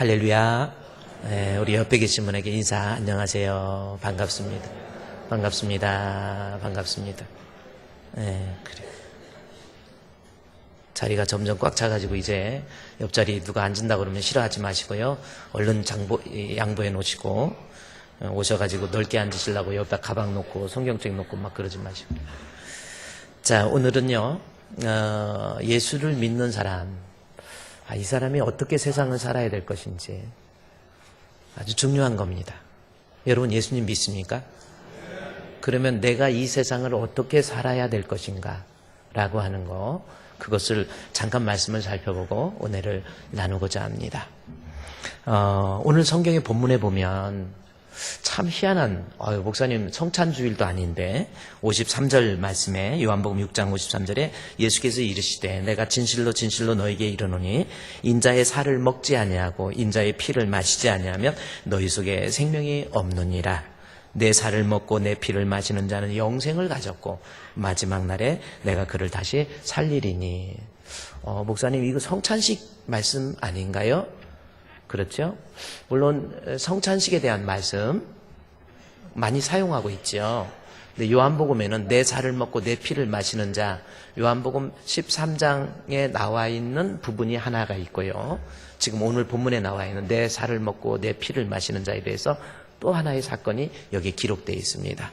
할렐루야. 네, 우리 옆에 계신 분에게 인사. 안녕하세요. 반갑습니다. 반갑습니다. 반갑습니다. 네, 그래. 자리가 점점 꽉 차가지고 이제 옆자리 누가 앉는다 그러면 싫어하지 마시고요. 얼른 양보해 놓으시고 오셔가지고 넓게 앉으시려고 옆에다 가방 놓고 성경책 놓고 막 그러지 마시고. 자, 오늘은요, 예수를 믿는 사람, 이 사람이 어떻게 세상을 살아야 될 것인지 아주 중요한 겁니다. 여러분 예수님 믿습니까? 그러면 내가 이 세상을 어떻게 살아야 될 것인가 라고 하는 거, 그것을 잠깐 말씀을 살펴보고 은혜를 나누고자 합니다. 오늘 성경의 본문에 보면 참 희한한, 목사님 성찬주일도 아닌데 53절 말씀에, 요한복음 6장 53절에 예수께서 이르시되 내가 진실로 진실로 너에게 이르노니 인자의 살을 먹지 아니하고 인자의 피를 마시지 아니하면 너희 속에 생명이 없느니라. 내 살을 먹고 내 피를 마시는 자는 영생을 가졌고 마지막 날에 내가 그를 다시 살리리니. 목사님 이거 성찬식 말씀 아닌가요? 그렇죠? 물론 성찬식에 대한 말씀 많이 사용하고 있죠. 근데 요한복음에는 내 살을 먹고 내 피를 마시는 자, 요한복음 13장에 나와 있는 부분이 하나가 있고요. 지금 오늘 본문에 나와 있는 내 살을 먹고 내 피를 마시는 자에 대해서 또 하나의 사건이 여기 기록되어 있습니다.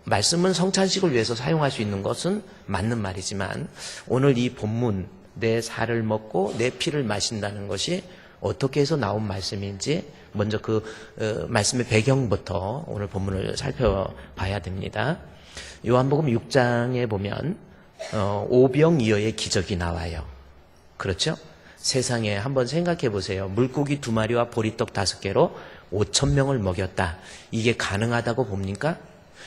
말씀은 성찬식을 위해서 사용할 수 있는 것은 맞는 말이지만 오늘 이 본문 내 살을 먹고 내 피를 마신다는 것이 어떻게 해서 나온 말씀인지 먼저 그 말씀의 배경부터 오늘 본문을 살펴봐야 됩니다. 요한복음 6장에 보면 오병이어의 기적이 나와요. 그렇죠? 세상에 한번 생각해 보세요. 물고기 2마리와 보리떡 5개로 5,000명을 먹였다. 이게 가능하다고 봅니까?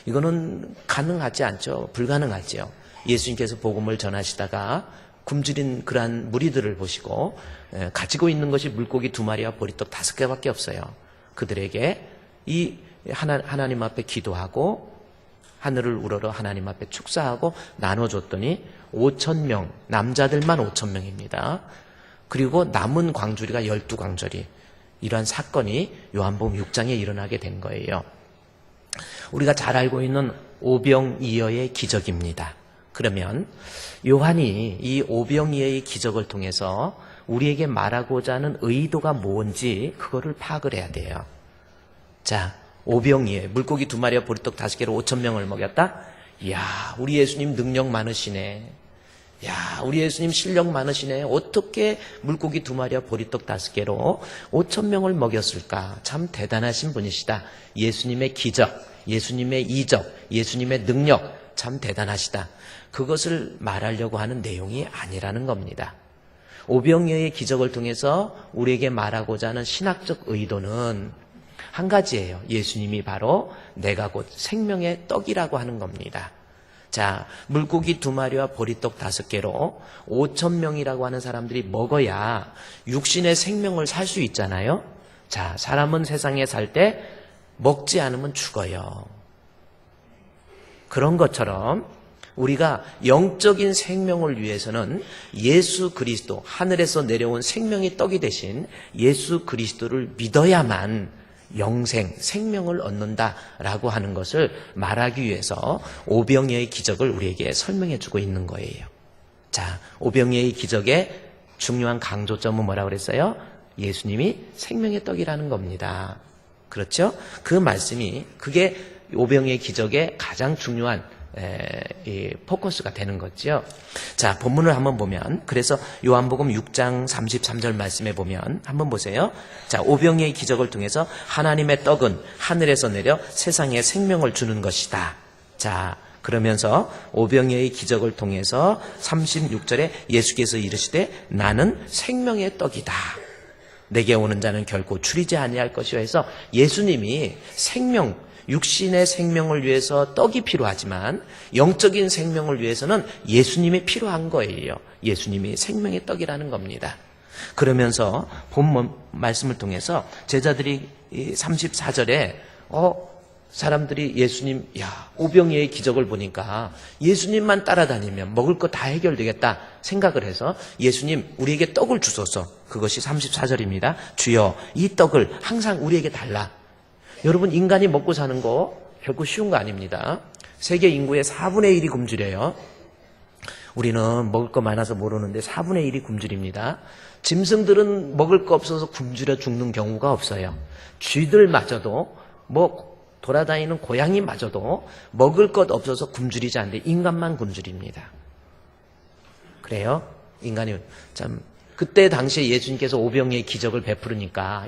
이거는 가능하지 않죠. 불가능하죠. 예수님께서 복음을 전하시다가 굶주린 그러한 무리들을 보시고 가지고 있는 것이 물고기 2마리와 보리떡 5개밖에 없어요. 그들에게 이 하나님 앞에 기도하고 하늘을 우러러 하나님 앞에 축사하고 나눠줬더니 5,000명, 남자들만 5,000명입니다. 그리고 남은 광주리가 12광주리. 이러한 사건이 요한복음 6장에 일어나게 된 거예요. 우리가 잘 알고 있는 오병이어의 기적입니다. 그러면 요한이 이 오병이어의 기적을 통해서 우리에게 말하고자 하는 의도가 뭔지 그거를 파악을 해야 돼요. 자, 오병이어, 물고기 2마리와 보리떡 5개로 5,000명을 먹였다? 이야, 우리 예수님 능력 많으시네. 야, 우리 예수님 실력 많으시네. 어떻게 물고기 2마리와 보리떡 5개로 5,000명을 먹였을까? 참 대단하신 분이시다. 예수님의 기적, 예수님의 이적, 예수님의 능력 참 대단하시다. 그것을 말하려고 하는 내용이 아니라는 겁니다. 오병이어의 기적을 통해서 우리에게 말하고자 하는 신학적 의도는 한 가지예요. 예수님이 바로 내가 곧 생명의 떡이라고 하는 겁니다. 자, 물고기 2마리와 보리떡 5개로 5,000명이라고 하는 사람들이 먹어야 육신의 생명을 살 수 있잖아요. 자, 사람은 세상에 살 때 먹지 않으면 죽어요. 그런 것처럼 우리가 영적인 생명을 위해서는 예수 그리스도, 하늘에서 내려온 생명의 떡이 되신 예수 그리스도를 믿어야만 영생, 생명을 얻는다라고 하는 것을 말하기 위해서 오병이어의 기적을 우리에게 설명해 주고 있는 거예요. 자, 오병이어의 기적의 중요한 강조점은 뭐라고 그랬어요? 예수님이 생명의 떡이라는 겁니다. 그렇죠? 그 말씀이, 그게 오병이어의 기적의 가장 중요한 이 포커스가 되는 거죠. 자, 본문을 한번 보면, 그래서 요한복음 6장 33절 말씀에 보면 한번 보세요. 자, 오병이어의 기적을 통해서 하나님의 떡은 하늘에서 내려 세상에 생명을 주는 것이다. 자, 그러면서 오병이어의 기적을 통해서 36절에 예수께서 이르시되 나는 생명의 떡이다. 내게 오는 자는 결코 줄이지 아니할 것이요 해서 예수님이 생명, 육신의 생명을 위해서 떡이 필요하지만 영적인 생명을 위해서는 예수님이 필요한 거예요. 예수님이 생명의 떡이라는 겁니다. 그러면서 본문 말씀을 통해서 제자들이 34절에 사람들이 예수님, 오병이어의 기적을 보니까 예수님만 따라다니면 먹을 거 다 해결되겠다 생각을 해서 예수님 우리에게 떡을 주소서. 그것이 34절입니다. 주여 이 떡을 항상 우리에게 달라. 여러분, 인간이 먹고 사는 거 결코 쉬운 거 아닙니다. 세계 인구의 4분의 1이 굶주려요. 우리는 먹을 거 많아서 모르는데 4분의 1이 굶주립니다. 짐승들은 먹을 거 없어서 굶주려 죽는 경우가 없어요. 쥐들마저도 돌아다니는 고양이마저도 먹을 것 없어서 굶주리지 않는데 인간만 굶주립니다. 그래요? 인간이 참 그때 당시에 예수님께서 오병이의 기적을 베푸르니까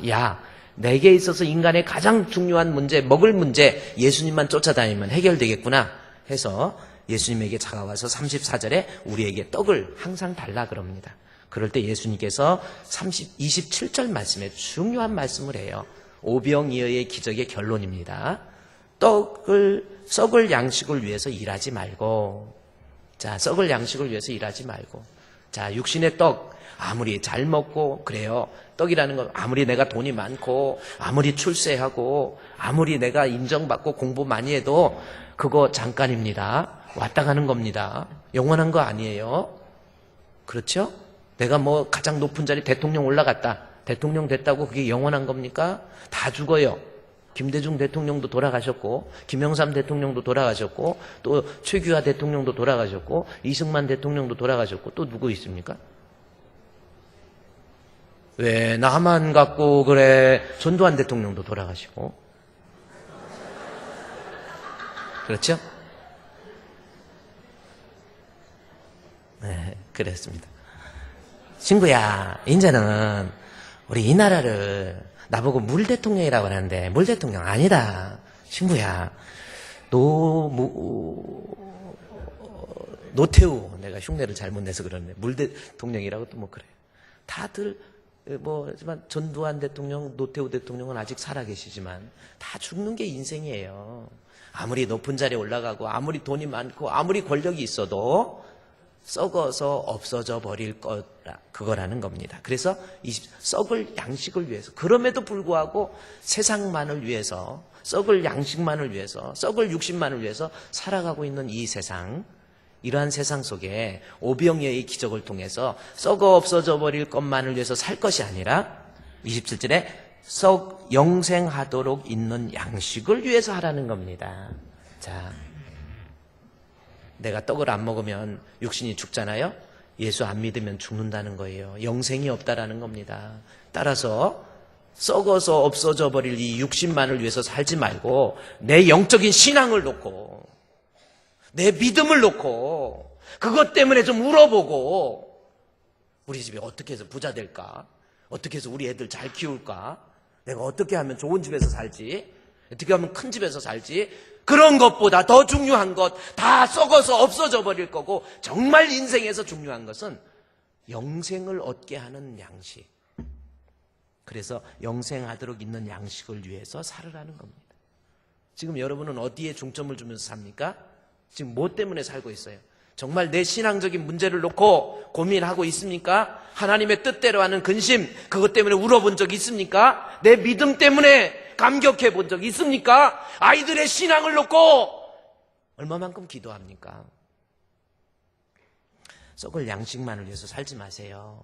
내게 있어서 인간의 가장 중요한 문제, 먹을 문제 예수님만 쫓아다니면 해결되겠구나 해서 예수님에게 다가와서 34절에 우리에게 떡을 항상 달라 그럽니다. 그럴 때 예수님께서 27절 말씀에 중요한 말씀을 해요. 오병이어의 기적의 결론입니다. 썩을 양식을 위해서 일하지 말고, 썩을 양식을 위해서 일하지 말고, 육신의 떡, 아무리 잘 먹고, 그래요. 떡이라는 건 아무리 내가 돈이 많고, 아무리 출세하고, 아무리 내가 인정받고 공부 많이 해도 그거 잠깐입니다. 왔다 가는 겁니다. 영원한 거 아니에요. 그렇죠? 내가 가장 높은 자리 대통령 올라갔다. 대통령 됐다고 그게 영원한 겁니까? 다 죽어요. 김대중 대통령도 돌아가셨고, 김영삼 대통령도 돌아가셨고, 또 최규하 대통령도 돌아가셨고, 이승만 대통령도 돌아가셨고, 또 누구 있습니까? 왜 나만 갖고 그래? 전두환 대통령도 돌아가시고. 그렇죠? 네, 그랬습니다. 친구야, 이제는 우리 이 나라를 나보고 물 대통령이라고 하는데 물 대통령 아니다. 친구야, 노태우, 내가 흉내를 잘못 내서 그러네. 물 대통령이라고 또 그래요. 다들 하지만 전두환 대통령, 노태우 대통령은 아직 살아계시지만 다 죽는 게 인생이에요. 아무리 높은 자리에 올라가고 아무리 돈이 많고 아무리 권력이 있어도 썩어서 없어져 버릴 그거라는 겁니다. 그래서 썩을 양식을 위해서, 그럼에도 불구하고 세상만을 위해서, 썩을 양식만을 위해서, 썩을 육신만을 위해서 살아가고 있는 이 세상, 이러한 세상 속에 오병이어의 기적을 통해서 썩어 없어져 버릴 것만을 위해서 살 것이 아니라 27절에 영생하도록 있는 양식을 위해서 하라는 겁니다. 내가 떡을 안 먹으면 육신이 죽잖아요. 예수 안 믿으면 죽는다는 거예요. 영생이 없다라는 겁니다. 따라서 썩어서 없어져 버릴 이 육신만을 위해서 살지 말고 내 영적인 신앙을 놓고 내 믿음을 놓고 그것 때문에 좀 울어보고 우리 집에 어떻게 해서 부자 될까? 어떻게 해서 우리 애들 잘 키울까? 내가 어떻게 하면 좋은 집에서 살지? 어떻게 하면 큰 집에서 살지? 그런 것보다 더 중요한 것, 다 썩어서 없어져 버릴 거고, 정말 인생에서 중요한 것은 영생을 얻게 하는 양식. 그래서 영생하도록 있는 양식을 위해서 살으라는 겁니다. 지금 여러분은 어디에 중점을 주면서 삽니까? 지금 뭐 때문에 살고 있어요? 정말 내 신앙적인 문제를 놓고 고민하고 있습니까? 하나님의 뜻대로 하는 근심, 그것 때문에 울어본 적 있습니까? 내 믿음 때문에 감격해 본 적 있습니까? 아이들의 신앙을 놓고 얼마만큼 기도합니까? 썩을 양식만을 위해서 살지 마세요.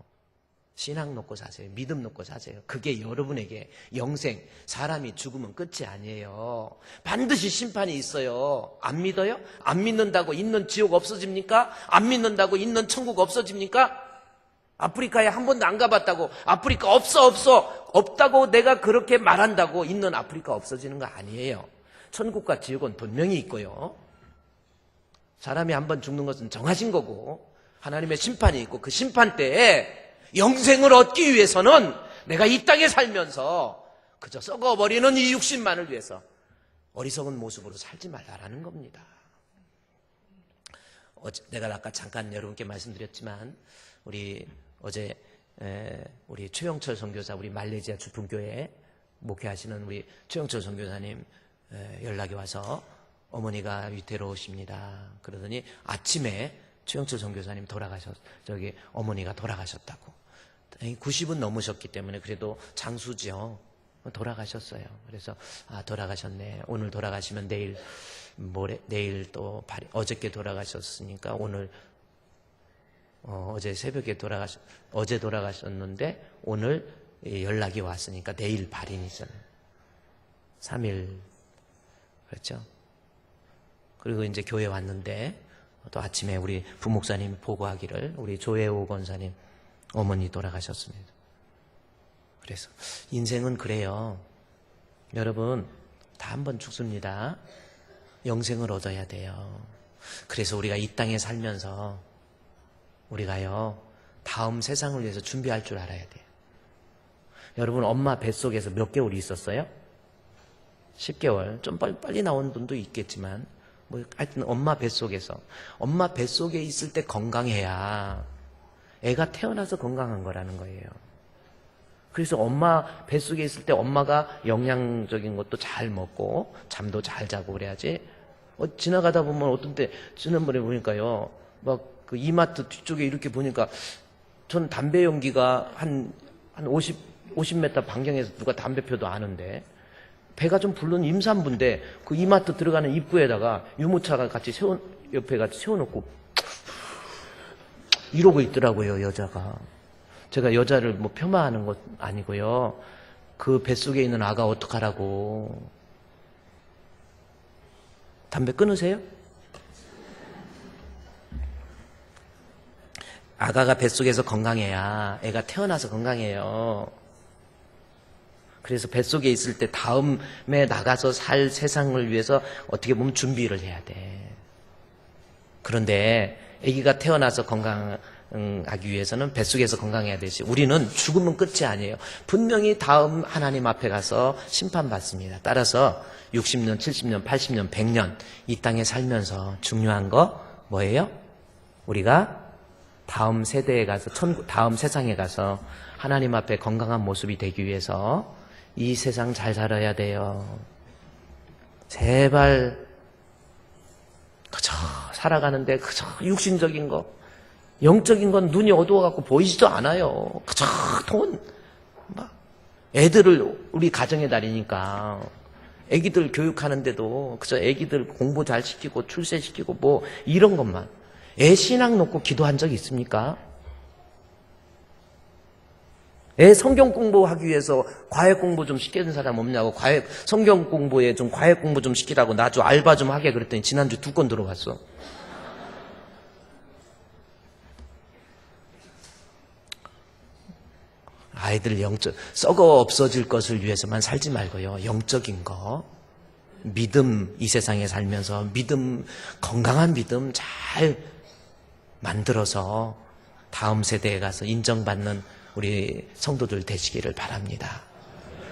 신앙 놓고 사세요. 믿음 놓고 사세요. 그게 여러분에게 영생, 사람이 죽으면 끝이 아니에요. 반드시 심판이 있어요. 안 믿어요? 안 믿는다고 있는 지옥 없어집니까? 안 믿는다고 있는 천국 없어집니까? 아프리카에 한 번도 안 가봤다고 아프리카 없다고 내가 그렇게 말한다고 있는 아프리카 없어지는 거 아니에요. 천국과 지옥은 분명히 있고요. 사람이 한 번 죽는 것은 정하신 거고 하나님의 심판이 있고 그 심판 때에 영생을 얻기 위해서는 내가 이 땅에 살면서 그저 썩어버리는 이 육신만을 위해서 어리석은 모습으로 살지 말라라는 겁니다. 내가 아까 잠깐 여러분께 말씀드렸지만 어제 우리 최영철 선교사, 우리 말레이시아 주품교회 목회하시는 우리 최영철 선교사님 연락이 와서 어머니가 위태로우십니다. 그러더니 아침에 최영철 선교사님 어머니가 돌아가셨다고. 90은 넘으셨기 때문에 그래도 장수죠. 돌아가셨어요. 그래서 돌아가셨네. 오늘 돌아가시면 내일 또 어저께 돌아가셨으니까 오늘 어제 새벽에 어제 돌아가셨는데 오늘 연락이 왔으니까 내일 발인이잖아요. 3일. 그렇죠? 그리고 이제 교회 왔는데 또 아침에 우리 부목사님이 보고하기를 우리 조혜호 권사님 어머니 돌아가셨습니다. 그래서 인생은 그래요. 여러분 다 한 번 죽습니다. 영생을 얻어야 돼요. 그래서 우리가 이 땅에 살면서 우리가요 다음 세상을 위해서 준비할 줄 알아야 돼요. 여러분 엄마 뱃속에서 몇 개월이 있었어요? 10개월. 좀 빨리 나온 분도 있겠지만 하여튼 엄마 뱃속에 있을 때 건강해야 애가 태어나서 건강한 거라는 거예요. 그래서 엄마 뱃속에 있을 때 엄마가 영양적인 것도 잘 먹고 잠도 잘 자고 그래야지. 지나가다 보면 어떤 때 지난번에 보니까요 막 그 이마트 뒤쪽에 이렇게 보니까 전 담배 연기가 한 50m 반경에서 누가 담배 펴도 아는데 배가 좀 부른 임산부인데 그 이마트 들어가는 입구에다가 유모차가 옆에 같이 세워놓고 이러고 있더라고요, 여자가. 제가 여자를 뭐 폄하하는 것 아니고요. 그 뱃속에 있는 아가 어떡하라고. 담배 끊으세요? 아가가 뱃속에서 건강해야 애가 태어나서 건강해요. 그래서 뱃속에 있을 때 다음에 나가서 살 세상을 위해서 어떻게 보면 준비를 해야 돼. 그런데 아기가 태어나서 건강하기 위해서는 뱃속에서 건강해야 되지. 우리는 죽으면 끝이 아니에요. 분명히 다음 하나님 앞에 가서 심판받습니다. 따라서 60년, 70년, 80년, 100년 이 땅에 살면서 중요한 거 뭐예요? 우리가 다음 세대에 가서 다음 세상에 가서 하나님 앞에 건강한 모습이 되기 위해서 이 세상 잘 살아야 돼요. 제발 그저 살아가는데 그저 육신적인 거, 영적인 건 눈이 어두워갖고 보이지도 않아요. 그저 돈, 애들을 우리 가정의 달이니까 애기들 교육하는데도 그저 애기들 공부 잘 시키고 출세시키고 뭐 이런 것만. 애 신앙 놓고 기도한 적 있습니까? 애 성경 공부하기 위해서 과외 공부 좀 시키는 사람 없냐고. 성경 공부에 좀 과외 공부 좀 시키라고 나 좀 알바 좀 하게 그랬더니 지난주 2건 들어왔어. 아이들 썩어 없어질 것을 위해서만 살지 말고요. 영적인 거, 믿음, 이 세상에 살면서 건강한 믿음 잘 만들어서 다음 세대에 가서 인정받는 우리 성도들 되시기를 바랍니다.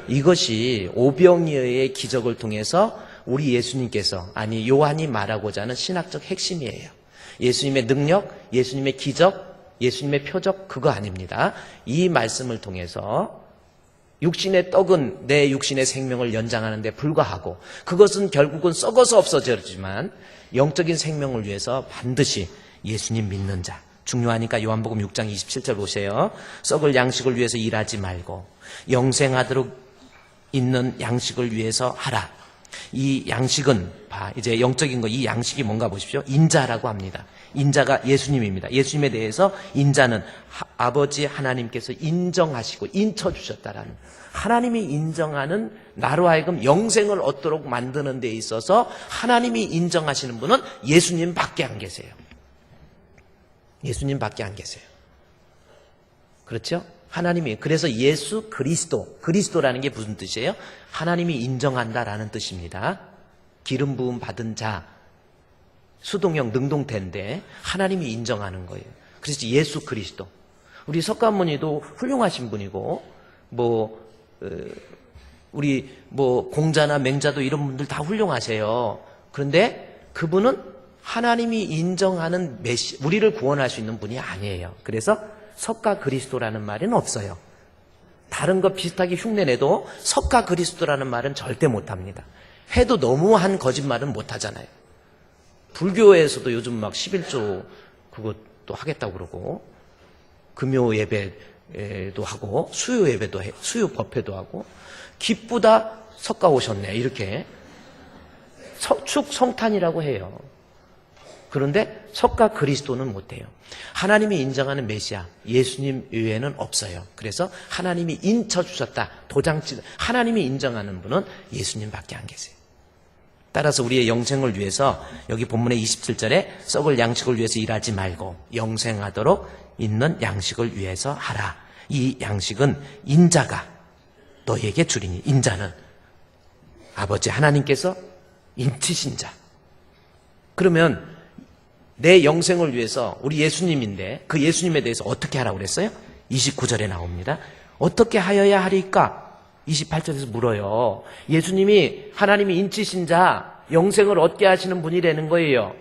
이것이 오병이어의 기적을 통해서 우리 예수님께서, 아니 요한이 말하고자 하는 신학적 핵심이에요. 예수님의 능력, 예수님의 기적, 예수님의 표적 그거 아닙니다. 이 말씀을 통해서 육신의 떡은 내 육신의 생명을 연장하는 데 불과하고 그것은 결국은 썩어서 없어지지만 영적인 생명을 위해서 반드시 예수님 믿는 자. 중요하니까 요한복음 6장 27절 보세요. 썩을 양식을 위해서 일하지 말고 영생하도록 있는 양식을 위해서 하라. 이 양식은 이제 영적인 거, 이 양식이 뭔가 보십시오. 인자라고 합니다. 인자가 예수님입니다. 예수님에 대해서 인자는 아버지 하나님께서 인정하시고 인쳐주셨다라는, 하나님이 인정하는, 나로 하여금 영생을 얻도록 만드는 데 있어서 하나님이 인정하시는 분은 예수님밖에 안 계세요. 예수님밖에 안 계세요. 그렇죠? 하나님이, 그래서 예수 그리스도라는 게 무슨 뜻이에요? 하나님이 인정한다라는 뜻입니다. 기름 부음 받은 자, 수동형 능동태인데 하나님이 인정하는 거예요. 그래서 예수 그리스도. 우리 석가모니도 훌륭하신 분이고, 우리 공자나 맹자도 이런 분들 다 훌륭하세요. 그런데 그분은 하나님이 인정하는 우리를 구원할 수 있는 분이 아니에요. 그래서 석가 그리스도라는 말은 없어요. 다른 거 비슷하게 흉내내도 석가 그리스도라는 말은 절대 못합니다. 해도 너무한 거짓말은 못하잖아요. 불교에서도 요즘 막 11조 그것도 하겠다고 그러고, 금요 예배 예배도 하고 수요 예배도 해, 수요 법회도 하고 기쁘다 석가 오셨네 이렇게 축 성탄이라고 해요. 그런데 석가 그리스도는 못해요. 하나님이 인정하는 메시아 예수님 외에는 없어요. 그래서 하나님이 인쳐주셨다 도장치 하나님이 인정하는 분은 예수님밖에 안 계세요. 따라서 우리의 영생을 위해서 여기 본문의 27절에 썩을 양식을 위해서 일하지 말고 영생하도록 있는 양식을 위해서 하라. 이 양식은 인자가 너에게 주리니 인자는 아버지 하나님께서 인치신 자. 그러면 내 영생을 위해서 우리 예수님인데 그 예수님에 대해서 어떻게 하라고 그랬어요? 29절에 나옵니다. 어떻게 하여야 하리까? 28절에서 물어요. 예수님이 하나님이 인치신 자 영생을 얻게 하시는 분이라는 거예요.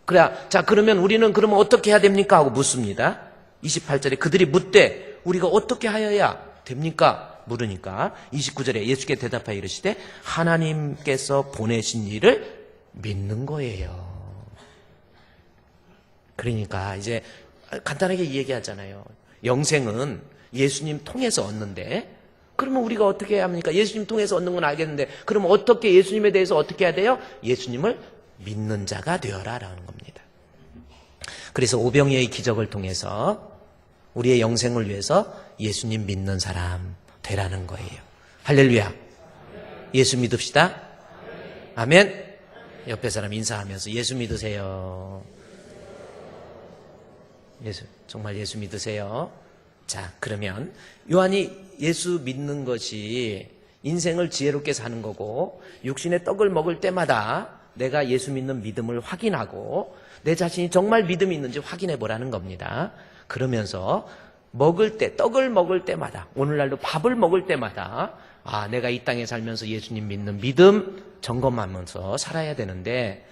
그래, 자 그러면 우리는 그러면 어떻게 해야 됩니까? 하고 묻습니다. 28절에 그들이 묻되 우리가 어떻게 하여야 됩니까? 물으니까 29절에 예수께 대답하여 이르시되 하나님께서 보내신 이를 믿는 거예요. 그러니까 이제 간단하게 얘기하잖아요. 영생은 예수님 통해서 얻는데 그러면 우리가 어떻게 해야 합니까? 예수님 통해서 얻는 건 알겠는데 그러면 어떻게 예수님에 대해서 어떻게 해야 돼요? 예수님을 믿는 자가 되어라라는 겁니다. 그래서 오병이어의 기적을 통해서 우리의 영생을 위해서 예수님 믿는 사람 되라는 거예요. 할렐루야. 예수 믿읍시다. 아멘. 옆에 사람 인사하면서 예수 믿으세요. 예수, 정말 예수 믿으세요. 자, 그러면 요한이 예수 믿는 것이 인생을 지혜롭게 사는 거고 육신의 떡을 먹을 때마다 내가 예수 믿는 믿음을 확인하고 내 자신이 정말 믿음이 있는지 확인해 보라는 겁니다. 그러면서 먹을 때, 떡을 먹을 때마다, 오늘날도 밥을 먹을 때마다 아, 내가 이 땅에 살면서 예수님 믿는 믿음 점검하면서 살아야 되는데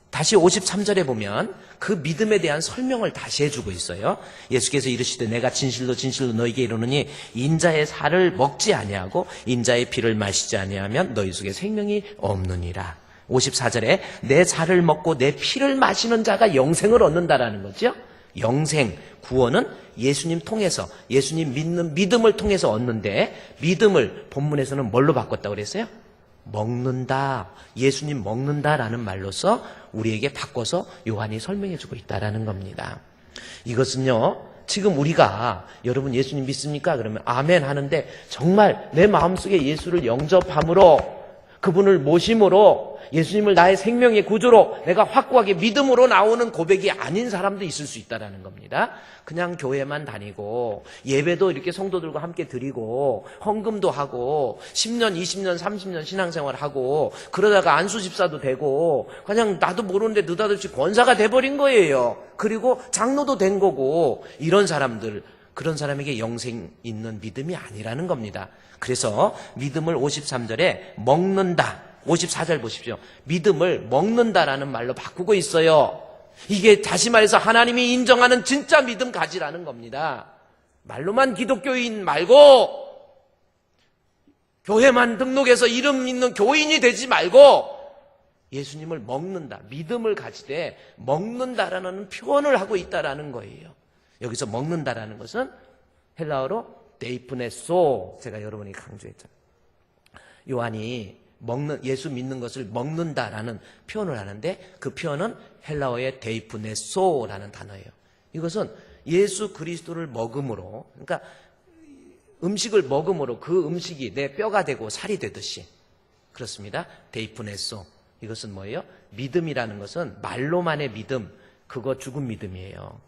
다시 53절에 보면 그 믿음에 대한 설명을 다시 해주고 있어요. 예수께서 이르시되 내가 진실로 진실로 너희에게 이르노니 인자의 살을 먹지 아니하고 인자의 피를 마시지 아니하면 너희 속에 생명이 없느니라. 54절에 내 살을 먹고 내 피를 마시는 자가 영생을 얻는다라는 거죠. 영생, 구원은 예수님 통해서 예수님 믿는 믿음을 통해서 얻는데 믿음을 본문에서는 뭘로 바꿨다고 그랬어요? 먹는다, 예수님 먹는다라는 말로서 우리에게 바꿔서 요한이 설명해 주고 있다라는 겁니다. 이것은요, 지금 우리가 여러분 예수님 믿습니까? 그러면 아멘 하는데 정말 내 마음속에 예수를 영접함으로 그분을 모심으로 예수님을 나의 생명의 구주로 내가 확고하게 믿음으로 나오는 고백이 아닌 사람도 있을 수 있다는 겁니다. 그냥 교회만 다니고 예배도 이렇게 성도들과 함께 드리고 헌금도 하고 10년, 20년, 30년 신앙생활을 하고 그러다가 안수집사도 되고 그냥 나도 모르는데 느닷없이 권사가 돼버린 거예요. 그리고 장로도 된 거고 이런 사람들, 그런 사람에게 영생 있는 믿음이 아니라는 겁니다. 그래서 믿음을 53절에 먹는다. 54절 보십시오. 믿음을 먹는다라는 말로 바꾸고 있어요. 이게 다시 말해서 하나님이 인정하는 진짜 믿음 가지라는 겁니다. 말로만 기독교인 말고 교회만 등록해서 이름 있는 교인이 되지 말고 예수님을 먹는다. 믿음을 가지되 먹는다라는 표현을 하고 있다라는 거예요. 여기서 먹는다라는 것은 헬라어로 데이프네소, 제가 여러분이 강조했잖아요. 요한이 예수 믿는 것을 먹는다라는 표현을 하는데 그 표현은 헬라어의 데이프네소라는 단어예요. 이것은 예수 그리스도를 먹음으로, 그러니까 음식을 먹음으로 그 음식이 내 뼈가 되고 살이 되듯이, 그렇습니다. 데이프네소. 이것은 뭐예요? 믿음이라는 것은 말로만의 믿음, 그거 죽은 믿음이에요.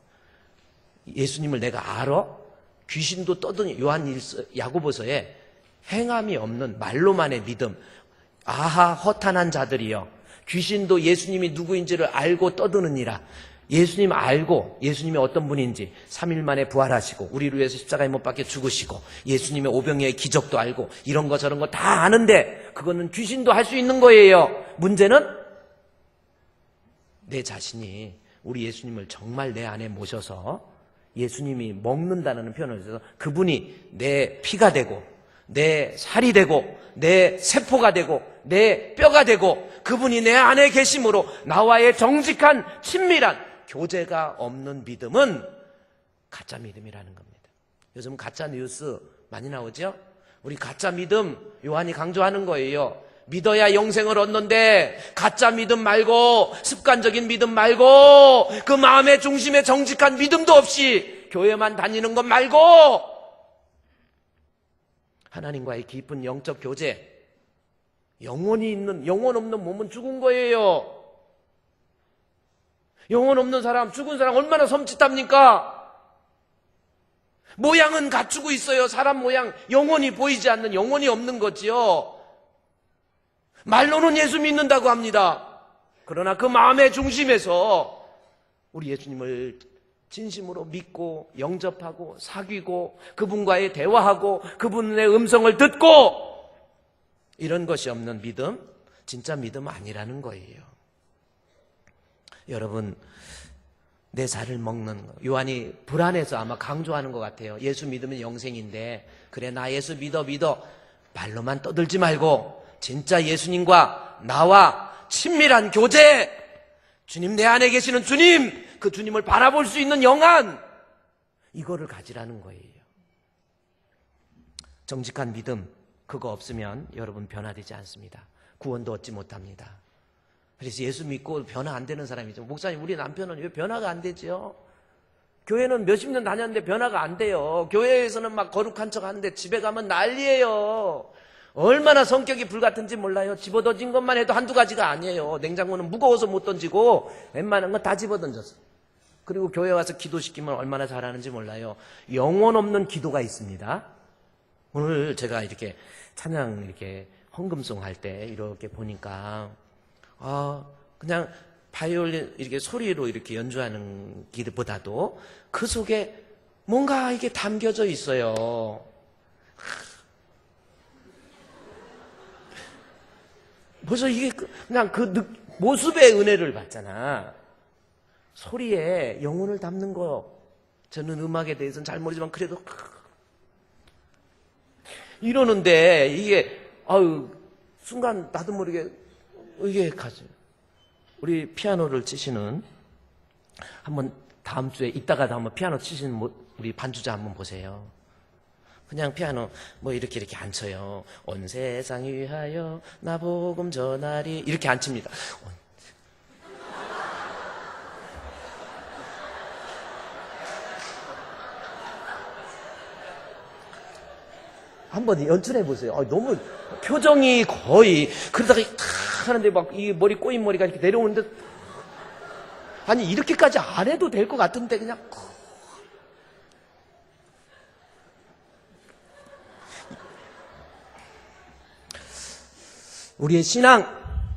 예수님을 내가 알아? 귀신도 떠드니, 야고보서에 행함이 없는 말로만의 믿음, 아하 허탄한 자들이여 귀신도 예수님이 누구인지를 알고 떠드느니라. 예수님 알고 예수님이 어떤 분인지 3일 만에 부활하시고 우리를 위해서 십자가에 못 박혀 죽으시고 예수님의 오병이어의 기적도 알고 이런 거 저런 거 다 아는데 그거는 귀신도 할 수 있는 거예요. 문제는 내 자신이 우리 예수님을 정말 내 안에 모셔서 예수님이 먹는다는 표현을 해서 그분이 내 피가 되고 내 살이 되고 내 세포가 되고 내 뼈가 되고 그분이 내 안에 계심으로 나와의 정직한 친밀한 교제가 없는 믿음은 가짜 믿음이라는 겁니다. 요즘 가짜 뉴스 많이 나오죠? 우리 가짜 믿음 요한이 강조하는 거예요. 믿어야 영생을 얻는데 가짜 믿음 말고 습관적인 믿음 말고 그 마음의 중심에 정직한 믿음도 없이 교회만 다니는 것 말고 하나님과의 깊은 영적 교제, 영혼이 있는, 영혼 없는 몸은 죽은 거예요. 영혼 없는 사람, 죽은 사람 얼마나 섬찟합니까? 모양은 갖추고 있어요. 사람 모양, 영혼이 보이지 않는, 영혼이 없는 거지요. 말로는 예수 믿는다고 합니다. 그러나 그 마음의 중심에서 우리 예수님을 진심으로 믿고 영접하고 사귀고 그분과의 대화하고 그분의 음성을 듣고 이런 것이 없는 믿음, 진짜 믿음 아니라는 거예요. 여러분, 내 살을 먹는 거. 요한이 불안해서 아마 강조하는 것 같아요. 예수 믿으면 영생인데 그래 나 예수 믿어 말로만 떠들지 말고 진짜 예수님과 나와 친밀한 교제, 주님 내 안에 계시는 주님, 그 주님을 바라볼 수 있는 영안, 이거를 가지라는 거예요. 정직한 믿음, 그거 없으면 여러분 변화되지 않습니다. 구원도 얻지 못합니다. 그래서 예수 믿고 변화 안 되는 사람이죠. 목사님, 우리 남편은 왜 변화가 안 되죠? 교회는 몇십 년 다녔는데 변화가 안 돼요. 교회에서는 막 거룩한 척 하는데 집에 가면 난리예요. 얼마나 성격이 불같은지 몰라요. 집어던진 것만 해도 한두 가지가 아니에요. 냉장고는 무거워서 못 던지고 웬만한 건 다 집어던졌어. 그리고 교회 와서 기도시키면 얼마나 잘하는지 몰라요. 영혼 없는 기도가 있습니다. 오늘 제가 이렇게 찬양 이렇게 헌금송 할 때 이렇게 보니까 그냥 바이올린 이렇게 소리로 이렇게 연주하는 기도보다도 그 속에 뭔가 이게 담겨져 있어요. 벌써 이게 그냥 그 모습의 은혜를 받잖아. 소리에 영혼을 담는 거. 저는 음악에 대해서는 잘 모르지만 그래도 이러는데 이게 순간 나도 모르게 이게 가죠. 우리 피아노를 치시는 한번 다음 주에 이따가도 한번 피아노 치시는 우리 반주자 한번 보세요. 그냥 피아노 이렇게 안 쳐요. 온 세상 위하여 나 복음 전하리 이렇게 안 칩니다. 한번 연출해 보세요. 너무 표정이 거의 그러다가 탁 하는데 막 이 머리 꼬인 머리가 이렇게 내려오는데 아니 이렇게까지 안 해도 될 것 같은데 그냥 우리의 신앙,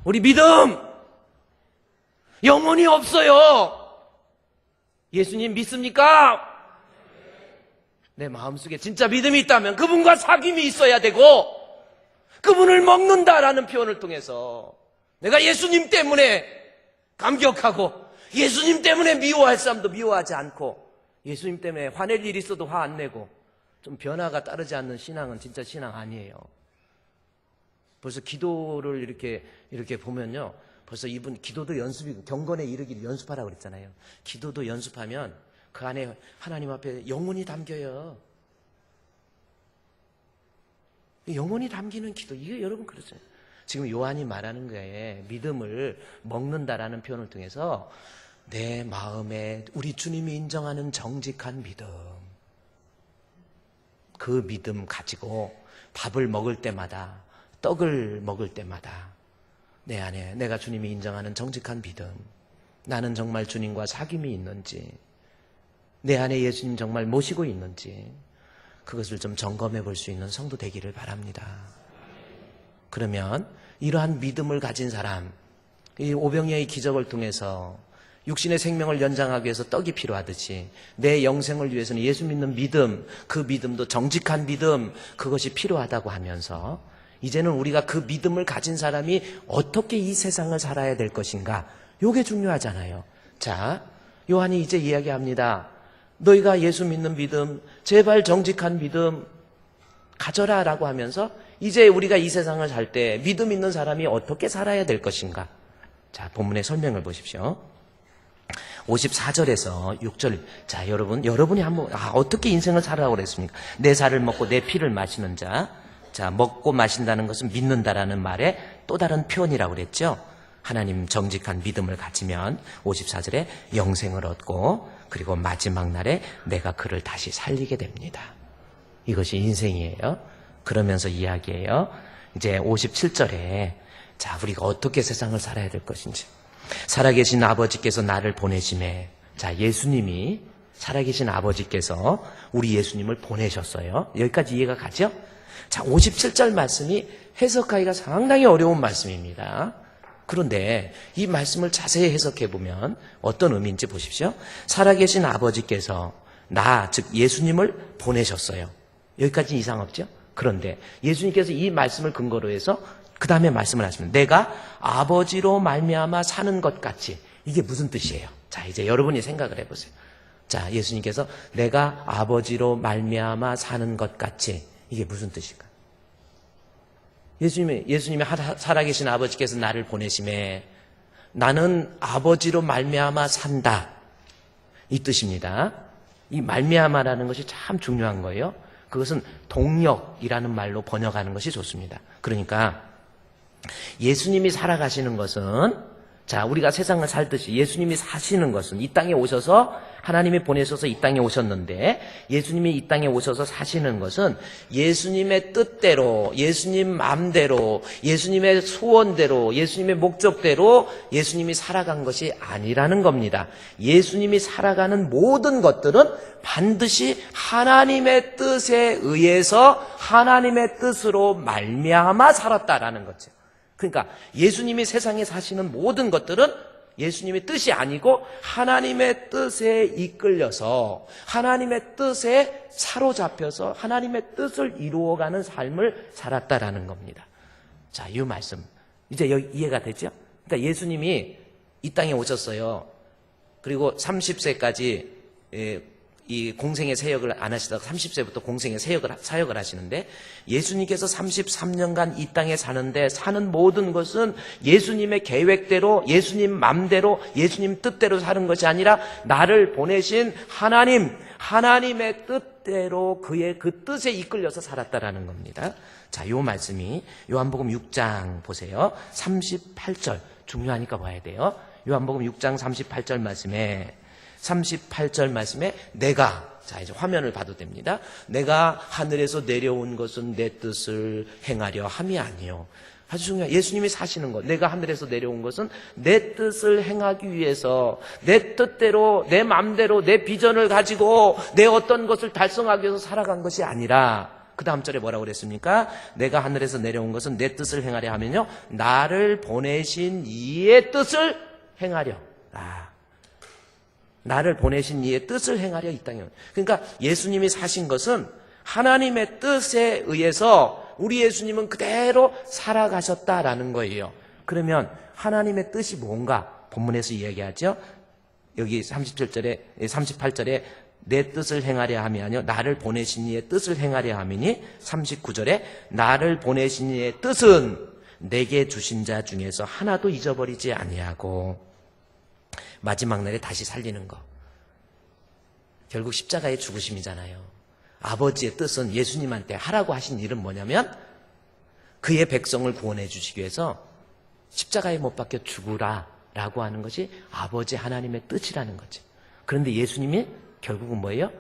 우리 믿음 영혼이 없어요. 예수님 믿습니까? 내 마음속에 진짜 믿음이 있다면 그분과 사귐이 있어야 되고 그분을 먹는다라는 표현을 통해서 내가 예수님 때문에 감격하고 예수님 때문에 미워할 사람도 미워하지 않고 예수님 때문에 화낼 일이 있어도 화 안 내고 좀 변화가 따르지 않는 신앙은 진짜 신앙 아니에요. 벌써 기도를 이렇게 보면요. 벌써 이분 기도도 연습이고 경건에 이르기를 연습하라고 그랬잖아요. 기도도 연습하면 그 안에 하나님 앞에 영혼이 담겨요. 영혼이 담기는 기도. 이게 여러분 그렇죠. 지금 요한이 말하는 거에 믿음을 먹는다라는 표현을 통해서 내 마음에 우리 주님이 인정하는 정직한 믿음. 그 믿음 가지고 밥을 먹을 때마다 떡을 먹을 때마다 내 안에 내가 주님이 인정하는 정직한 믿음. 나는 정말 주님과 사귐이 있는지 내 안에 예수님 정말 모시고 있는지 그것을 좀 점검해 볼 수 있는 성도 되기를 바랍니다. 그러면 이러한 믿음을 가진 사람, 이 오병이어의 기적을 통해서 육신의 생명을 연장하기 위해서 떡이 필요하듯이 내 영생을 위해서는 예수 믿는 믿음, 그 믿음도 정직한 믿음, 그것이 필요하다고 하면서 이제는 우리가 그 믿음을 가진 사람이 어떻게 이 세상을 살아야 될 것인가, 이게 중요하잖아요. 자, 요한이 이제 이야기합니다. 너희가 예수 믿는 믿음, 제발 정직한 믿음 가져라 라고 하면서 이제 우리가 이 세상을 살 때 믿음 있는 사람이 어떻게 살아야 될 것인가. 자, 본문의 설명을 보십시오. 54절에서 6절. 자, 여러분이 한번, 어떻게 인생을 살아라고 그랬습니까? 내 살을 먹고 내 피를 마시는 자. 자, 먹고 마신다는 것은 믿는다라는 말의 또 다른 표현이라고 그랬죠? 하나님 정직한 믿음을 가지면 54절에 영생을 얻고 그리고 마지막 날에 내가 그를 다시 살리게 됩니다. 이것이 인생이에요. 그러면서 이야기해요. 이제 57절에 자, 우리가 어떻게 세상을 살아야 될 것인지. 살아계신 아버지께서 나를 보내심에, 자, 예수님이, 살아계신 아버지께서 우리 예수님을 보내셨어요. 여기까지 이해가 가죠? 자, 57절 말씀이 해석하기가 상당히 어려운 말씀입니다. 그런데 이 말씀을 자세히 해석해 보면 어떤 의미인지 보십시오. 살아계신 아버지께서 즉 예수님을 보내셨어요. 여기까지 이상 없죠? 그런데 예수님께서 이 말씀을 근거로 해서 그 다음에 말씀을 하십니다. 내가 아버지로 말미암아 사는 것 같이. 이게 무슨 뜻이에요? 자, 이제 여러분이 생각을 해보세요. 자, 예수님께서 내가 아버지로 말미암아 사는 것 같이. 이게 무슨 뜻일까? 예수님이 살아계신 아버지께서 나를 보내심에 나는 아버지로 말미암아 산다. 이 뜻입니다. 이 말미암아라는 것이 참 중요한 거예요. 그것은 동력이라는 말로 번역하는 것이 좋습니다. 그러니까 예수님이 살아가시는 것은, 자, 우리가 세상을 살듯이 예수님이 사시는 것은, 이 땅에 오셔서 하나님이 보내셔서 이 땅에 오셨는데 예수님이 이 땅에 오셔서 사시는 것은 예수님의 뜻대로, 예수님 마음대로, 예수님의 소원대로, 예수님의 목적대로 예수님이 살아간 것이 아니라는 겁니다. 예수님이 살아가는 모든 것들은 반드시 하나님의 뜻에 의해서 하나님의 뜻으로 말미암아 살았다라는 거죠. 그러니까 예수님이 세상에 사시는 모든 것들은 예수님의 뜻이 아니고 하나님의 뜻에 이끌려서 하나님의 뜻에 사로잡혀서 하나님의 뜻을 이루어가는 삶을 살았다라는 겁니다. 자, 이 말씀 이제 이해가 되죠? 그러니까 예수님이 이 땅에 오셨어요. 그리고 30세까지 이 공생의 사역을 안 하시다가 30세부터 공생의 사역을 하시는데 예수님께서 33년간 이 땅에 사는 모든 것은 예수님의 계획대로, 예수님 맘대로, 예수님 뜻대로 사는 것이 아니라 나를 보내신 하나님의 뜻대로 그의 그 뜻에 이끌려서 살았다라는 겁니다. 자, 요 말씀이 요한복음 6장 보세요. 38절 중요하니까 봐야 돼요. 요한복음 6장 38절 말씀에 내가, 자, 이제 화면을 봐도 됩니다. 내가 하늘에서 내려온 것은 내 뜻을 행하려 함이 아니요. 아주 중요해요. 예수님이 사시는 것. 내가 하늘에서 내려온 것은 내 뜻을 행하기 위해서, 내 뜻대로, 내 마음대로, 내 비전을 가지고 내 어떤 것을 달성하기 위해서 살아간 것이 아니라, 그 다음 절에 뭐라고 그랬습니까? 내가 하늘에서 내려온 것은 내 뜻을 행하려 하면요, 나를 보내신 이의 뜻을 행하려. 나를 보내신 이의 뜻을 행하려 이 땅에. 그러니까 예수님이 사신 것은 하나님의 뜻에 의해서 우리 예수님은 그대로 살아가셨다라는 거예요. 그러면 하나님의 뜻이 뭔가 본문에서 이야기하죠. 여기 38절에 내 뜻을 행하려 함이 아니요 나를 보내신 이의 뜻을 행하려 함이니, 39절에 나를 보내신 이의 뜻은 내게 주신 자 중에서 하나도 잊어버리지 아니하고 마지막 날에 다시 살리는 거. 결국 십자가의 죽으심이잖아요. 아버지의 뜻은 예수님한테 하라고 하신 일은 뭐냐면 그의 백성을 구원해 주시기 위해서 십자가에 못 박혀 죽으라 라고 하는 것이 아버지 하나님의 뜻이라는 거지. 그런데 예수님이 결국은 뭐예요?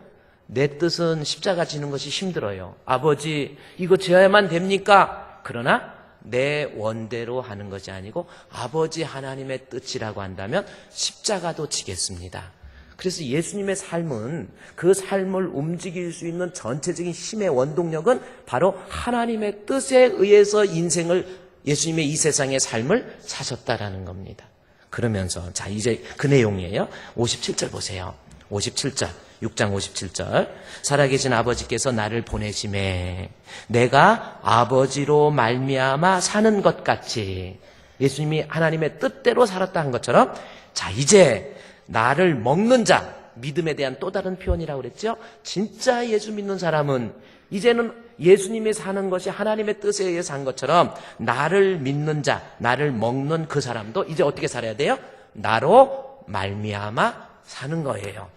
내 뜻은 십자가 지는 것이 힘들어요. 아버지, 이거 지어야만 됩니까? 그러나 내 원대로 하는 것이 아니고 아버지 하나님의 뜻이라고 한다면 십자가도 지겠습니다. 그래서 예수님의 삶은, 그 삶을 움직일 수 있는 전체적인 힘의 원동력은 바로 하나님의 뜻에 의해서 예수님의 이 세상의 삶을 사셨다라는 겁니다. 그러면서 자, 이제 그 내용이에요. 57절 보세요. 57절, 6장 57절. 살아계신 아버지께서 나를 보내심에 내가 아버지로 말미암아 사는 것 같이, 예수님이 하나님의 뜻대로 살았다는 것처럼, 자, 이제 나를 먹는 자, 믿음에 대한 또 다른 표현이라고 그랬죠. 진짜 예수 믿는 사람은 이제는 예수님이 사는 것이 하나님의 뜻에 의해 산 것처럼 나를 믿는 자, 나를 먹는 그 사람도 이제 어떻게 살아야 돼요? 나로 말미암아 사는 거예요.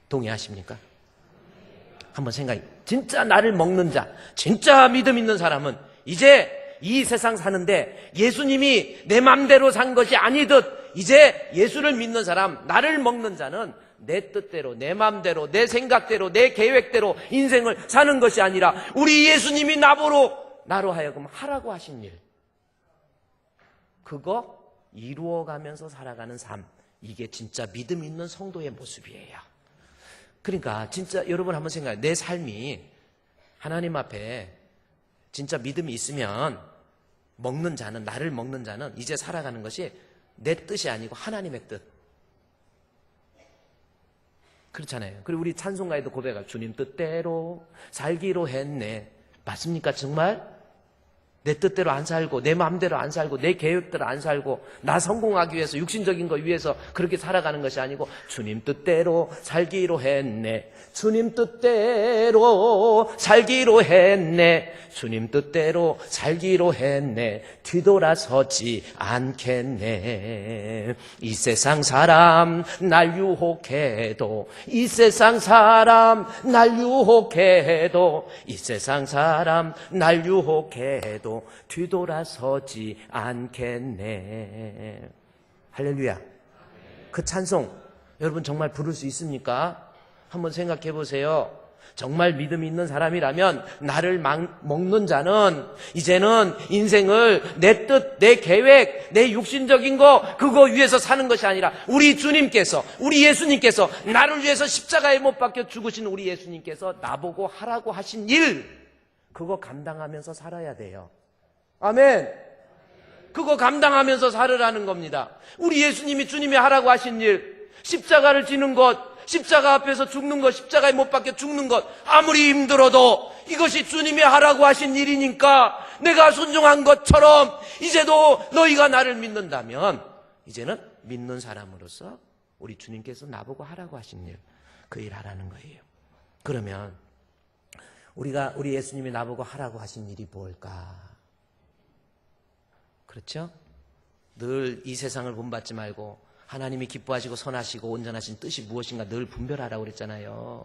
동의하십니까? 한번 생각해. 진짜 나를 먹는 자, 진짜 믿음 있는 사람은 이제 이 세상 사는데 예수님이 내 맘대로 산 것이 아니듯 이제 예수를 믿는 사람, 나를 먹는 자는 내 뜻대로, 내 맘대로, 내 생각대로, 내 계획대로 인생을 사는 것이 아니라 우리 예수님이 나로 하여금 하라고 하신 일, 그거 이루어가면서 살아가는 삶, 이게 진짜 믿음 있는 성도의 모습이에요. 그러니까 진짜 여러분 한번 생각해요. 내 삶이 하나님 앞에 진짜 믿음이 있으면 먹는 자는, 나를 먹는 자는 이제 살아가는 것이 내 뜻이 아니고 하나님의 뜻. 그렇잖아요. 그리고 우리 찬송가에도 고백할 주님 뜻대로 살기로 했네. 맞습니까? 정말? 내 뜻대로 안 살고 내 마음대로 안 살고 내 계획대로 안 살고 나 성공하기 위해서 육신적인 거 위해서 그렇게 살아가는 것이 아니고 주님 뜻대로 살기로 했네. 주님 뜻대로 살기로 했네. 주님 뜻대로 살기로 했네. 뒤돌아서지 않겠네. 이 세상 사람 날 유혹해도, 이 세상 사람 날 유혹해도, 이 세상 사람 날 유혹해도 뒤돌아서지 않겠네. 할렐루야. 그 찬송 여러분 정말 부를 수 있습니까? 한번 생각해 보세요. 정말 믿음이 있는 사람이라면 나를 먹는 자는 이제는 인생을 내 뜻, 내 계획, 내 육신적인 거 그거 위해서 사는 것이 아니라 우리 주님께서, 우리 예수님께서 나를 위해서 십자가에 못 박혀 죽으신 우리 예수님께서 나보고 하라고 하신 일, 그거 감당하면서 살아야 돼요. 아멘. 그거 감당하면서 살으라는 겁니다. 우리 예수님이 주님이 하라고 하신 일, 십자가를 지는 것, 십자가 앞에서 죽는 것, 십자가에 못 박혀 죽는 것, 아무리 힘들어도 이것이 주님이 하라고 하신 일이니까 내가 순종한 것처럼 이제도 너희가 나를 믿는다면 이제는 믿는 사람으로서 우리 주님께서 나보고 하라고 하신 일, 그 일 하라는 거예요. 그러면 우리 예수님이 나보고 하라고 하신 일이 뭘까? 그렇죠? 늘 이 세상을 본받지 말고 하나님이 기뻐하시고 선하시고 온전하신 뜻이 무엇인가 늘 분별하라고 그랬잖아요.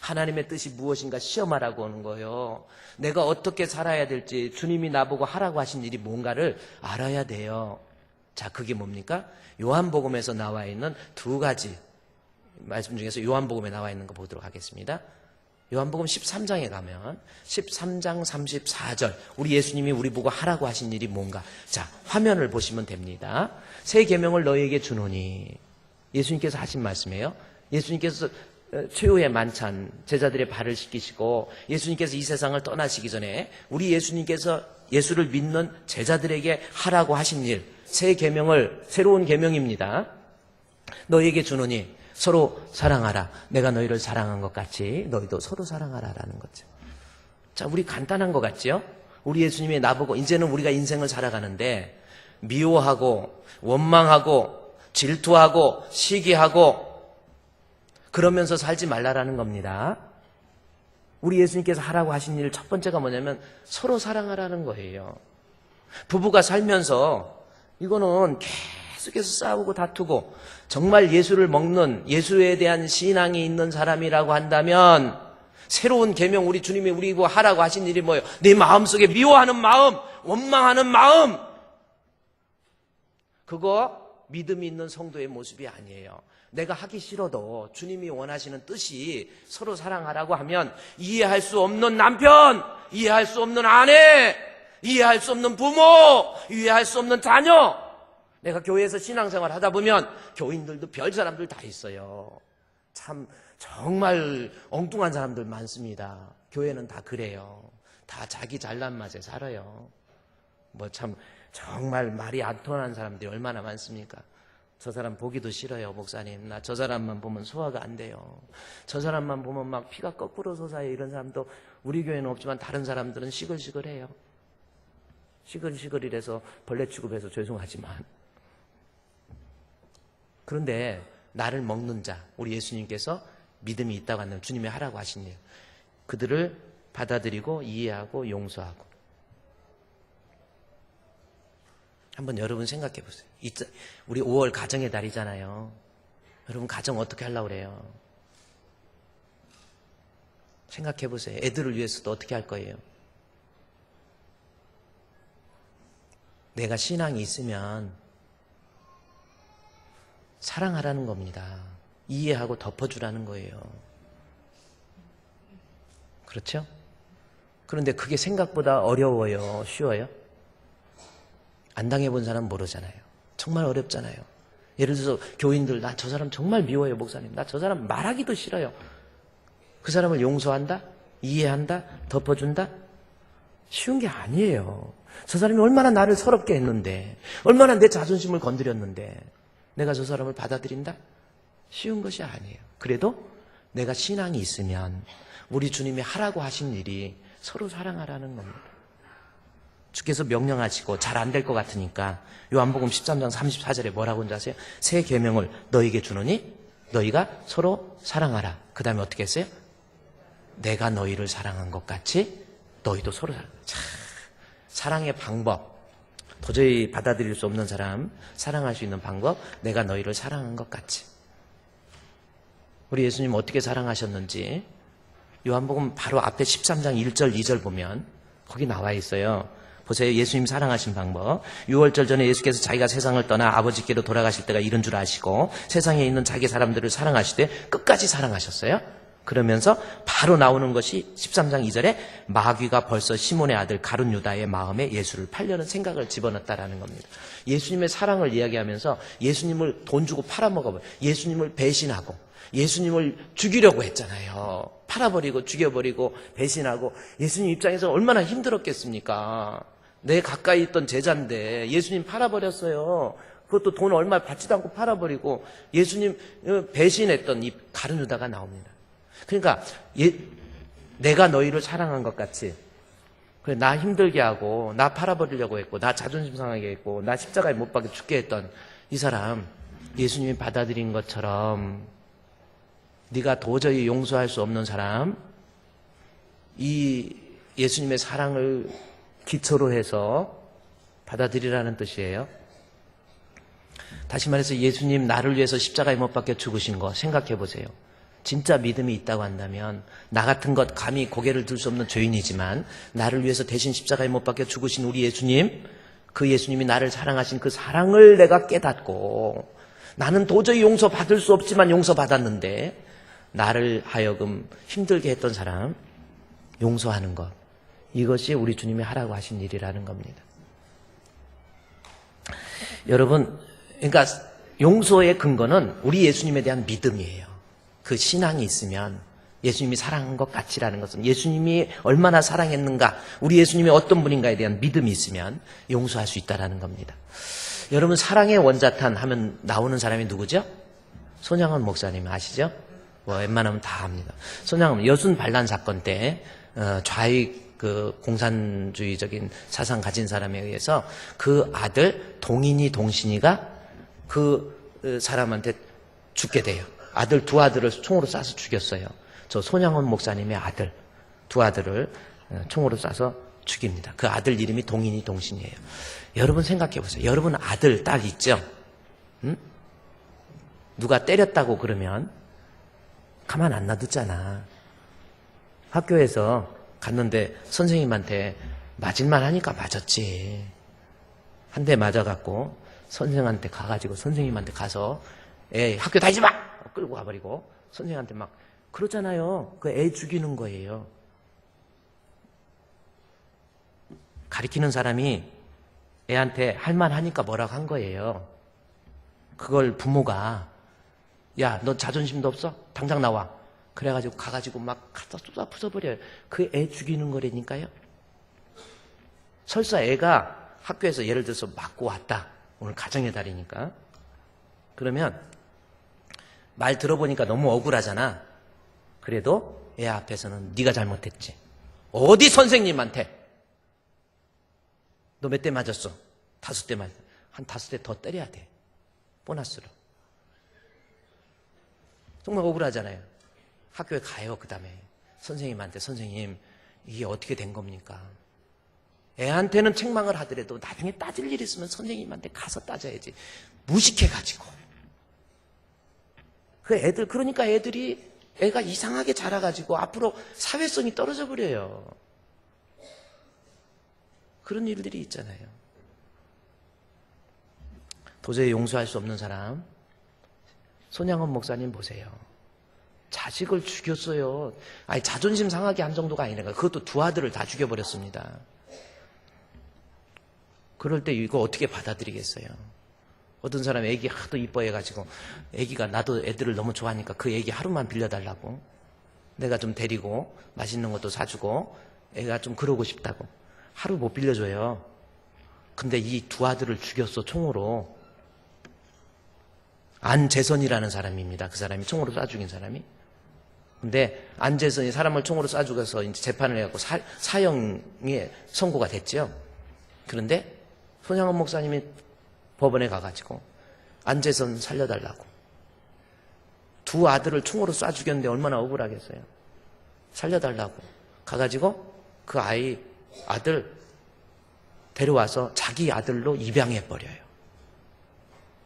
하나님의 뜻이 무엇인가 시험하라고 하는 거예요. 내가 어떻게 살아야 될지 주님이 나보고 하라고 하신 일이 뭔가를 알아야 돼요. 자, 그게 뭡니까? 요한복음에서 나와 있는 두 가지 말씀 중에서 요한복음에 나와 있는 거 보도록 하겠습니다. 요한복음 13장에 가면 13장 34절 우리 예수님이 우리 보고 하라고 하신 일이 뭔가. 자, 화면을 보시면 됩니다. 새 계명을 너희에게 주노니, 예수님께서 하신 말씀이에요. 예수님께서 최후의 만찬 제자들의 발을 씻기시고 예수님께서 이 세상을 떠나시기 전에 우리 예수님께서 예수를 믿는 제자들에게 하라고 하신 일, 새 계명을, 새로운 계명입니다. 너희에게 주노니 서로 사랑하라. 내가 너희를 사랑한 것 같이 너희도 서로 사랑하라라는 거죠. 자, 우리 간단한 것 같죠? 우리 예수님이 나보고 이제는 우리가 인생을 살아가는데 미워하고 원망하고 질투하고 시기하고 그러면서 살지 말라라는 겁니다. 우리 예수님께서 하라고 하신 일 첫 번째가 뭐냐면 서로 사랑하라는 거예요. 부부가 살면서 이거는 계속해서 싸우고 다투고 정말 예수를 먹는, 예수에 대한 신앙이 있는 사람이라고 한다면 새로운 계명, 우리 주님이 우리고 하라고 하신 일이 뭐예요? 내 마음속에 미워하는 마음, 원망하는 마음, 그거 믿음이 있는 성도의 모습이 아니에요. 내가 하기 싫어도 주님이 원하시는 뜻이 서로 사랑하라고 하면 이해할 수 없는 남편, 이해할 수 없는 아내, 이해할 수 없는 부모, 이해할 수 없는 자녀. 내가 교회에서 신앙생활 하다 보면 교인들도 별 사람들 다 있어요. 참 정말 엉뚱한 사람들 많습니다. 교회는 다 그래요. 다 자기 잘난 맛에 살아요. 뭐 참 정말 말이 안 통하는 사람들이 얼마나 많습니까? 저 사람 보기도 싫어요, 목사님. 나 저 사람만 보면 소화가 안 돼요. 저 사람만 보면 막 피가 거꾸로 솟아요. 이런 사람도 우리 교회는 없지만 다른 사람들은 시글시글해요. 시글시글이라서 벌레 취급해서 죄송하지만. 그런데 나를 먹는 자, 우리 예수님께서 믿음이 있다고 한다면 주님이 하라고 하신 일, 그들을 받아들이고 이해하고 용서하고. 한번 여러분 생각해 보세요. 우리 5월 가정의 달이잖아요. 여러분 가정 어떻게 하려고 그래요? 생각해 보세요. 애들을 위해서도 어떻게 할 거예요? 내가 신앙이 있으면 사랑하라는 겁니다. 이해하고 덮어주라는 거예요. 그렇죠? 그런데 그게 생각보다 어려워요? 쉬워요? 안 당해본 사람 모르잖아요. 정말 어렵잖아요. 예를 들어서 교인들, 나 저 사람 정말 미워요, 목사님. 나 저 사람 말하기도 싫어요. 그 사람을 용서한다? 이해한다? 덮어준다? 쉬운 게 아니에요. 저 사람이 얼마나 나를 서럽게 했는데, 얼마나 내 자존심을 건드렸는데, 내가 저 사람을 받아들인다? 쉬운 것이 아니에요. 그래도 내가 신앙이 있으면 우리 주님이 하라고 하신 일이 서로 사랑하라는 겁니다. 주께서 명령하시고 잘 안 될 것 같으니까 요한복음 13장 34절에 뭐라고 하는지 아세요? 새 계명을 너희에게 주노니 너희가 서로 사랑하라. 그 다음에 어떻게 했어요? 내가 너희를 사랑한 것 같이 너희도 서로 사랑하라. 사랑의 방법, 도저히 받아들일 수 없는 사람 사랑할 수 있는 방법, 내가 너희를 사랑한 것 같이. 우리 예수님 어떻게 사랑하셨는지 요한복음 바로 앞에 13장 1절 2절 보면 거기 나와 있어요. 보세요. 예수님 사랑하신 방법. 6월절 전에 예수께서 자기가 세상을 떠나 아버지께로 돌아가실 때가 이른 줄 아시고 세상에 있는 자기 사람들을 사랑하시되 끝까지 사랑하셨어요. 그러면서 바로 나오는 것이 13장 2절에 마귀가 벌써 시몬의 아들 가룟 유다의 마음에 예수를 팔려는 생각을 집어넣었다라는 겁니다. 예수님의 사랑을 이야기하면서 예수님을 돈 주고 팔아먹어버려. 예수님을 배신하고 예수님을 죽이려고 했잖아요. 팔아버리고 죽여버리고 배신하고 예수님 입장에서 얼마나 힘들었겠습니까? 내 가까이 있던 제자인데 예수님 팔아버렸어요. 그것도 돈 얼마 받지도 않고 팔아버리고 예수님 배신했던 이 가룟 유다가 나옵니다. 그러니까 내가 너희를 사랑한 것 같이 그래, 나 힘들게 하고 나 팔아버리려고 했고 나 자존심 상하게 했고 나 십자가에 못 박혀 죽게 했던 이 사람 예수님이 받아들인 것처럼 네가 도저히 용서할 수 없는 사람, 이 예수님의 사랑을 기초로 해서 받아들이라는 뜻이에요. 다시 말해서 예수님 나를 위해서 십자가에 못 박혀 죽으신 거 생각해 보세요. 진짜 믿음이 있다고 한다면 나 같은 것 감히 고개를 들 수 없는 죄인이지만 나를 위해서 대신 십자가에 못 박혀 죽으신 우리 예수님, 그 예수님이 나를 사랑하신 그 사랑을 내가 깨닫고 나는 도저히 용서받을 수 없지만 용서받았는데 나를 하여금 힘들게 했던 사람 용서하는 것, 이것이 우리 주님이 하라고 하신 일이라는 겁니다. 여러분, 그러니까 용서의 근거는 우리 예수님에 대한 믿음이에요. 그 신앙이 있으면 예수님이 사랑한 것 같이라는 것은 예수님이 얼마나 사랑했는가, 우리 예수님이 어떤 분인가에 대한 믿음이 있으면 용서할 수 있다는 겁니다. 여러분, 사랑의 원자탄 하면 나오는 사람이 누구죠? 손양원 목사님 아시죠? 웬만하면 다 합니다. 손양원 여순 반란 사건 때 좌익 공산주의적인 사상 가진 사람에 의해서 그 아들 동인이 동신이가 그 사람한테 죽게 돼요. 아들 두 아들을 총으로 쏴서 죽였어요. 저 손양원 목사님의 아들 두 아들을 총으로 쏴서 죽입니다. 그 아들 이름이 동인이 동신이에요. 여러분 생각해 보세요. 여러분 아들 딸 있죠? 응? 누가 때렸다고 그러면 가만 안 놔두잖아. 학교에서 갔는데 선생님한테 맞을만 하니까 맞았지. 한 대 맞아갖고 선생한테 가가지고 선생님한테 가서 애 학교 다니지 마! 끌고 가버리고 선생한테 막 그러잖아요. 그 애 죽이는 거예요. 가리키는 사람이 애한테 할만하니까 뭐라고 한 거예요. 그걸 부모가 야, 너 자존심도 없어? 당장 나와. 그래가지고 가가지고 막 갖다 쏟아 부숴버려요. 그 애 죽이는 거라니까요. 설사 애가 학교에서 예를 들어서 맞고 왔다. 오늘 가정의 달이니까. 그러면 말 들어보니까 너무 억울하잖아. 그래도 애 앞에서는 네가 잘못했지. 어디 선생님한테? 너 몇 대 맞았어? 5대 맞았어. 한 5대 더 때려야 돼. 보너스로. 정말 억울하잖아요. 학교에 가요. 그 다음에 선생님한테 선생님 이게 어떻게 된 겁니까? 애한테는 책망을 하더라도 나중에 따질 일 있으면 선생님한테 가서 따져야지. 무식해가지고. 그 애들, 그러니까 애가 이상하게 자라가지고 앞으로 사회성이 떨어져 버려요. 그런 일들이 있잖아요. 도저히 용서할 수 없는 사람, 손양원 목사님 보세요. 자식을 죽였어요. 아니, 자존심 상하게 한 정도가 아니라 그것도 두 아들을 다 죽여버렸습니다. 그럴 때 이거 어떻게 받아들이겠어요? 어떤 사람이 애기 하도 이뻐해가지고 애기가 나도 애들을 너무 좋아하니까 그 애기 하루만 빌려달라고, 내가 좀 데리고 맛있는 것도 사주고 애가 좀 그러고 싶다고 하루 못 빌려줘요. 근데 이 두 아들을 죽였어, 총으로. 안재선이라는 사람입니다. 그 사람이 총으로 쏴 죽인 사람이. 근데 안재선이 사람을 총으로 쏴 죽여서 이제 재판을 해갖고 사형에 선고가 됐죠. 그런데 손양원 목사님이 법원에 가가지고 안재선 살려달라고. 두 아들을 총으로 쏴 죽였는데 얼마나 억울하겠어요. 살려달라고 가가지고 그 아들 데려와서 자기 아들로 입양해버려요.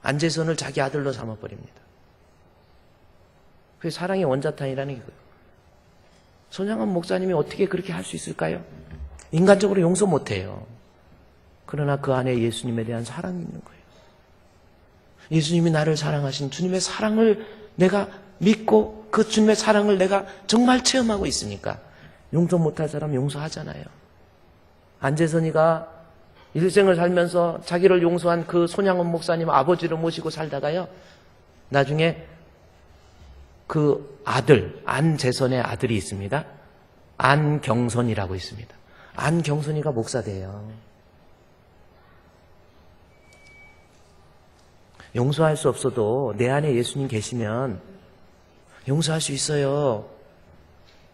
안재선을 자기 아들로 삼아버립니다. 그게 사랑의 원자탄이라는 게 그거예요. 손양원 목사님이 어떻게 그렇게 할 수 있을까요? 인간적으로 용서 못해요. 그러나 그 안에 예수님에 대한 사랑이 있는 거예요. 예수님이 나를 사랑하신 주님의 사랑을 내가 믿고 그 주님의 사랑을 내가 정말 체험하고 있으니까 용서 못할 사람 용서하잖아요. 안재선이가 일생을 살면서 자기를 용서한 그 손양원 목사님 아버지를 모시고 살다가요, 나중에 그 아들, 안재선의 아들이 있습니다. 안경선이라고 있습니다. 안경선이가 목사돼요. 용서할 수 없어도 내 안에 예수님 계시면 용서할 수 있어요.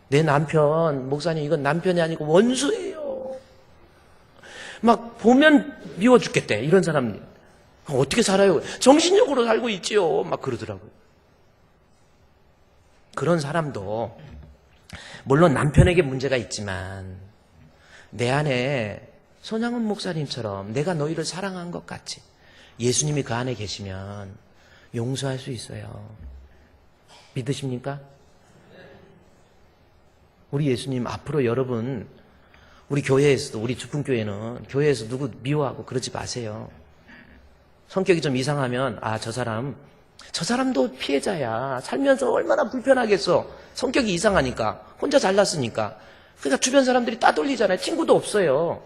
내 남편, 목사님 이건 남편이 아니고 원수예요. 막 보면 미워 죽겠대. 이런 사람 어떻게 살아요? 정신력으로 살고 있지요. 막 그러더라고요. 그런 사람도 물론 남편에게 문제가 있지만 내 안에 손양원 목사님처럼 내가 너희를 사랑한 것 같이 예수님이 그 안에 계시면 용서할 수 있어요. 믿으십니까? 우리 예수님 앞으로 여러분, 우리 교회에서도, 우리 주품교회는 교회에서 누구 미워하고 그러지 마세요. 성격이 좀 이상하면 저 사람도 피해자야. 살면서 얼마나 불편하겠어. 성격이 이상하니까, 혼자 잘났으니까. 그러니까 주변 사람들이 따돌리잖아요. 친구도 없어요.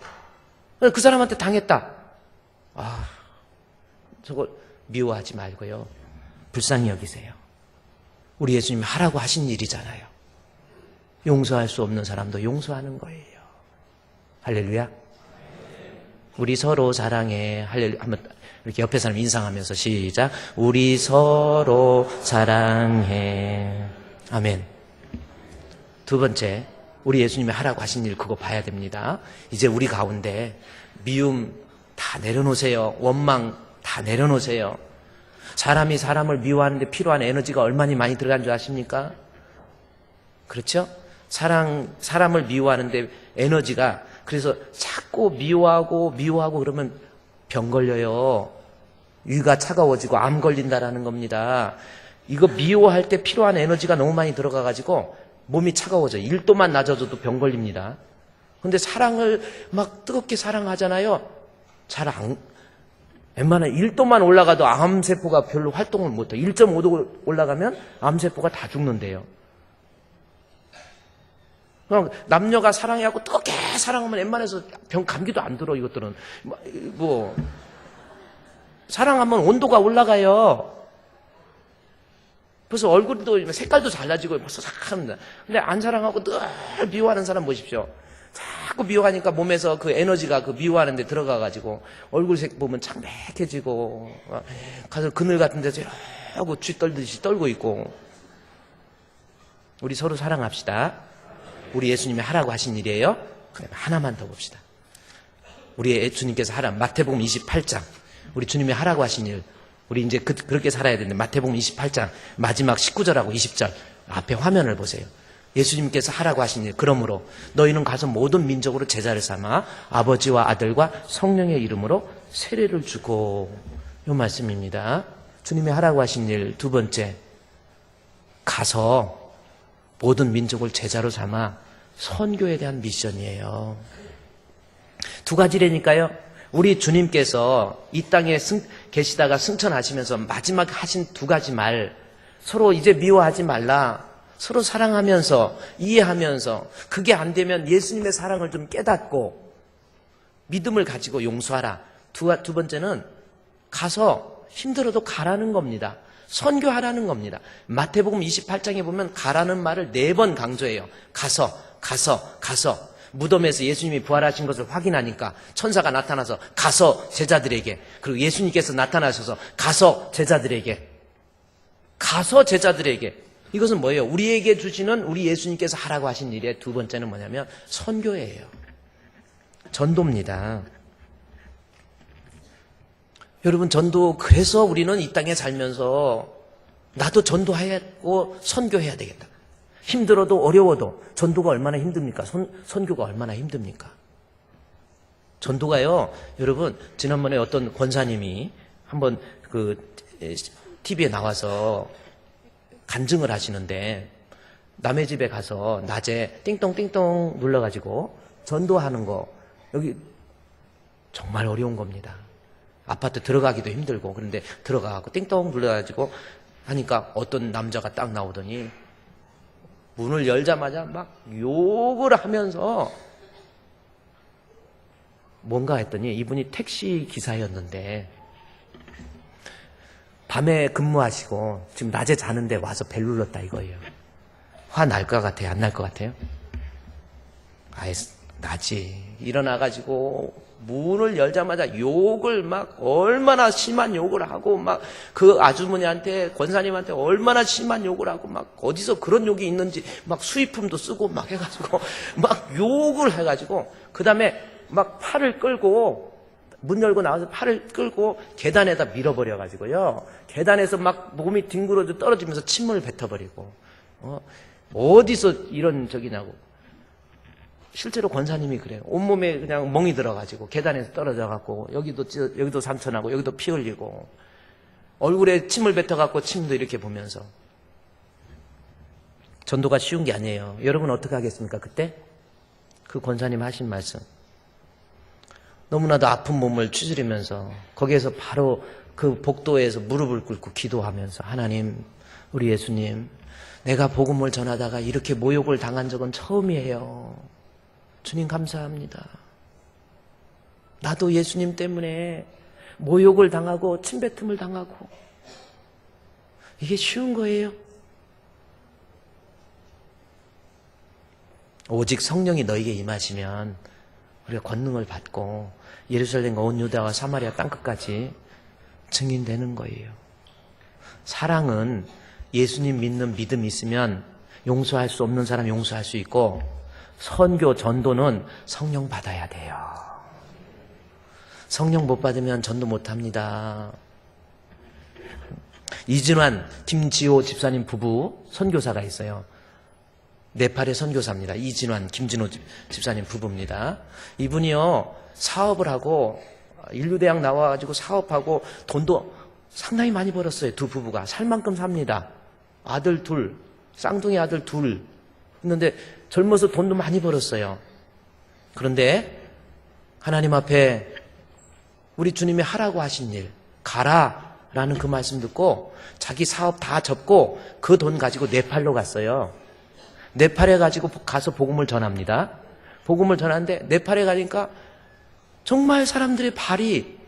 그 사람한테 당했다. 저거 미워하지 말고요. 불쌍히 여기세요. 우리 예수님이 하라고 하신 일이잖아요. 용서할 수 없는 사람도 용서하는 거예요. 할렐루야. 우리 서로 사랑해. 할렐루야. 한번 이렇게 옆에 사람 인상하면서 시작. 우리 서로 사랑해. 아멘. 두 번째, 우리 예수님이 하라고 하신 일 그거 봐야 됩니다. 이제 우리 가운데 미움 다 내려놓으세요. 원망 다 내려놓으세요. 사람이 사람을 미워하는데 필요한 에너지가 얼마나 많이 들어간 줄 아십니까? 그렇죠? 사람을 미워하는데 에너지가, 그래서 자꾸 미워하고 그러면 병 걸려요. 위가 차가워지고 암 걸린다라는 겁니다. 이거 미워할 때 필요한 에너지가 너무 많이 들어가가지고 몸이 차가워져요. 1도만 낮아져도 병 걸립니다. 근데 사랑을 막 뜨겁게 사랑하잖아요. 웬만하면 1도만 올라가도 암세포가 별로 활동을 못해요. 1.5도 올라가면 암세포가 다 죽는데요. 그럼 남녀가 사랑해하고 뜨겁게 사랑하면 웬만해서 감기도 안 들어. 이것들은 사랑하면 온도가 올라가요. 벌써 얼굴도 색깔도 달라지고 벌써 싹 합니다. 근데 안 사랑하고 늘 미워하는 사람 보십시오. 자꾸 미워하니까 몸에서 그 에너지가 그 미워하는 데 들어가가지고 얼굴색 보면 창백해지고 가서 그늘 같은 데서 하고 쥐 떨듯이 떨고 있고. 우리 서로 사랑합시다. 우리 예수님이 하라고 하신 일이에요. 그럼 하나만 더 봅시다. 우리 주님께서 마태복음 28장, 우리 주님이 하라고 하신 일, 우리 이제 그렇게 살아야 되는데 마태복음 28장 마지막 19절하고 20절 앞에 화면을 보세요. 예수님께서 하라고 하신 일. 그러므로 너희는 가서 모든 민족으로 제자를 삼아 아버지와 아들과 성령의 이름으로 세례를 주고. 이 말씀입니다. 주님이 하라고 하신 일. 두 번째, 가서 모든 민족을 제자로 삼아 선교에 대한 미션이에요. 두 가지라니까요. 우리 주님께서 이 땅에 계시다가 승천하시면서 마지막 하신 두 가지 말, 서로 이제 미워하지 말라, 서로 사랑하면서 이해하면서, 그게 안 되면 예수님의 사랑을 좀 깨닫고 믿음을 가지고 용서하라. 두 번째는 가서 힘들어도 가라는 겁니다. 선교하라는 겁니다. 마태복음 28장에 보면 가라는 말을 4번 강조해요. 가서. 무덤에서 예수님이 부활하신 것을 확인하니까 천사가 나타나서 가서 제자들에게, 그리고 예수님께서 나타나셔서 가서 제자들에게. 이것은 뭐예요? 우리에게 주시는, 우리 예수님께서 하라고 하신 일의 두 번째는 뭐냐면 선교예요. 전도입니다. 여러분, 전도, 그래서 우리는 이 땅에 살면서 나도 전도하고 선교해야 되겠다. 힘들어도 어려워도. 전도가 얼마나 힘듭니까? 선교가 얼마나 힘듭니까? 전도가요, 여러분, 지난번에 어떤 권사님이 한번 TV에 나와서 간증을 하시는데, 남의 집에 가서 낮에 띵똥띵똥 눌러가지고 전도하는 거, 여기 정말 어려운 겁니다. 아파트 들어가기도 힘들고. 그런데 들어가고 띵똥 눌러가지고 하니까 어떤 남자가 딱 나오더니 문을 열자마자 막 욕을 하면서, 뭔가 했더니 이분이 택시 기사였는데 밤에 근무하시고 지금 낮에 자는데 와서 벨 눌렀다 이거예요. 화 날 것 같아요? 안 날 것 같아요? 아예 나지. 일어나가지고 문을 열자마자 욕을 막, 얼마나 심한 욕을 하고, 막 그 아주머니한테, 권사님한테 얼마나 심한 욕을 하고, 막 어디서 그런 욕이 있는지 막 수입품도 쓰고 막 해가지고 막 욕을 해가지고, 그 다음에 막 팔을 끌고, 문 열고 나와서 팔을 끌고 계단에다 밀어버려가지고요, 계단에서 막 몸이 뒹굴어져 떨어지면서 침을 뱉어버리고, 어디서 이런 적이냐고. 실제로 권사님이 그래요. 온몸에 그냥 멍이 들어가지고 계단에서 떨어져갖고 여기도 상처나고 여기도 피 흘리고 얼굴에 침을 뱉어갖고 침도 이렇게 보면서. 전도가 쉬운 게 아니에요. 여러분 어떻게 하겠습니까? 그때 그 권사님 하신 말씀, 너무나도 아픈 몸을 추스리면서 거기에서 바로 그 복도에서 무릎을 꿇고 기도하면서, 하나님, 우리 예수님, 내가 복음을 전하다가 이렇게 모욕을 당한 적은 처음이에요. 주님 감사합니다. 나도 예수님 때문에 모욕을 당하고 침뱉음을 당하고, 이게 쉬운 거예요? 오직 성령이 너에게 임하시면 우리가 권능을 받고 예루살렘과 온 유다와 사마리아 땅끝까지 증인되는 거예요. 사랑은 예수님 믿는 믿음이 있으면 용서할 수 없는 사람 용서할 수 있고, 선교, 전도는 성령 받아야 돼요. 성령 못 받으면 전도 못 합니다. 이진환, 김지호 집사님 부부 선교사가 있어요. 네팔의 선교사입니다. 이진환, 김진호 집사님 부부입니다. 이분이요, 사업을 하고 인류대학 나와가지고 사업하고 돈도 상당히 많이 벌었어요. 두 부부가 살 만큼 삽니다. 아들 둘, 쌍둥이 아들 둘 했는데 젊어서 돈도 많이 벌었어요. 그런데 하나님 앞에 우리 주님이 하라고 하신 일, 가라라는 그 말씀 듣고 자기 사업 다 접고 그 돈 가지고 네팔로 갔어요. 네팔에 가서 복음을 전합니다. 복음을 전하는데 네팔에 가니까 정말 사람들의 발이,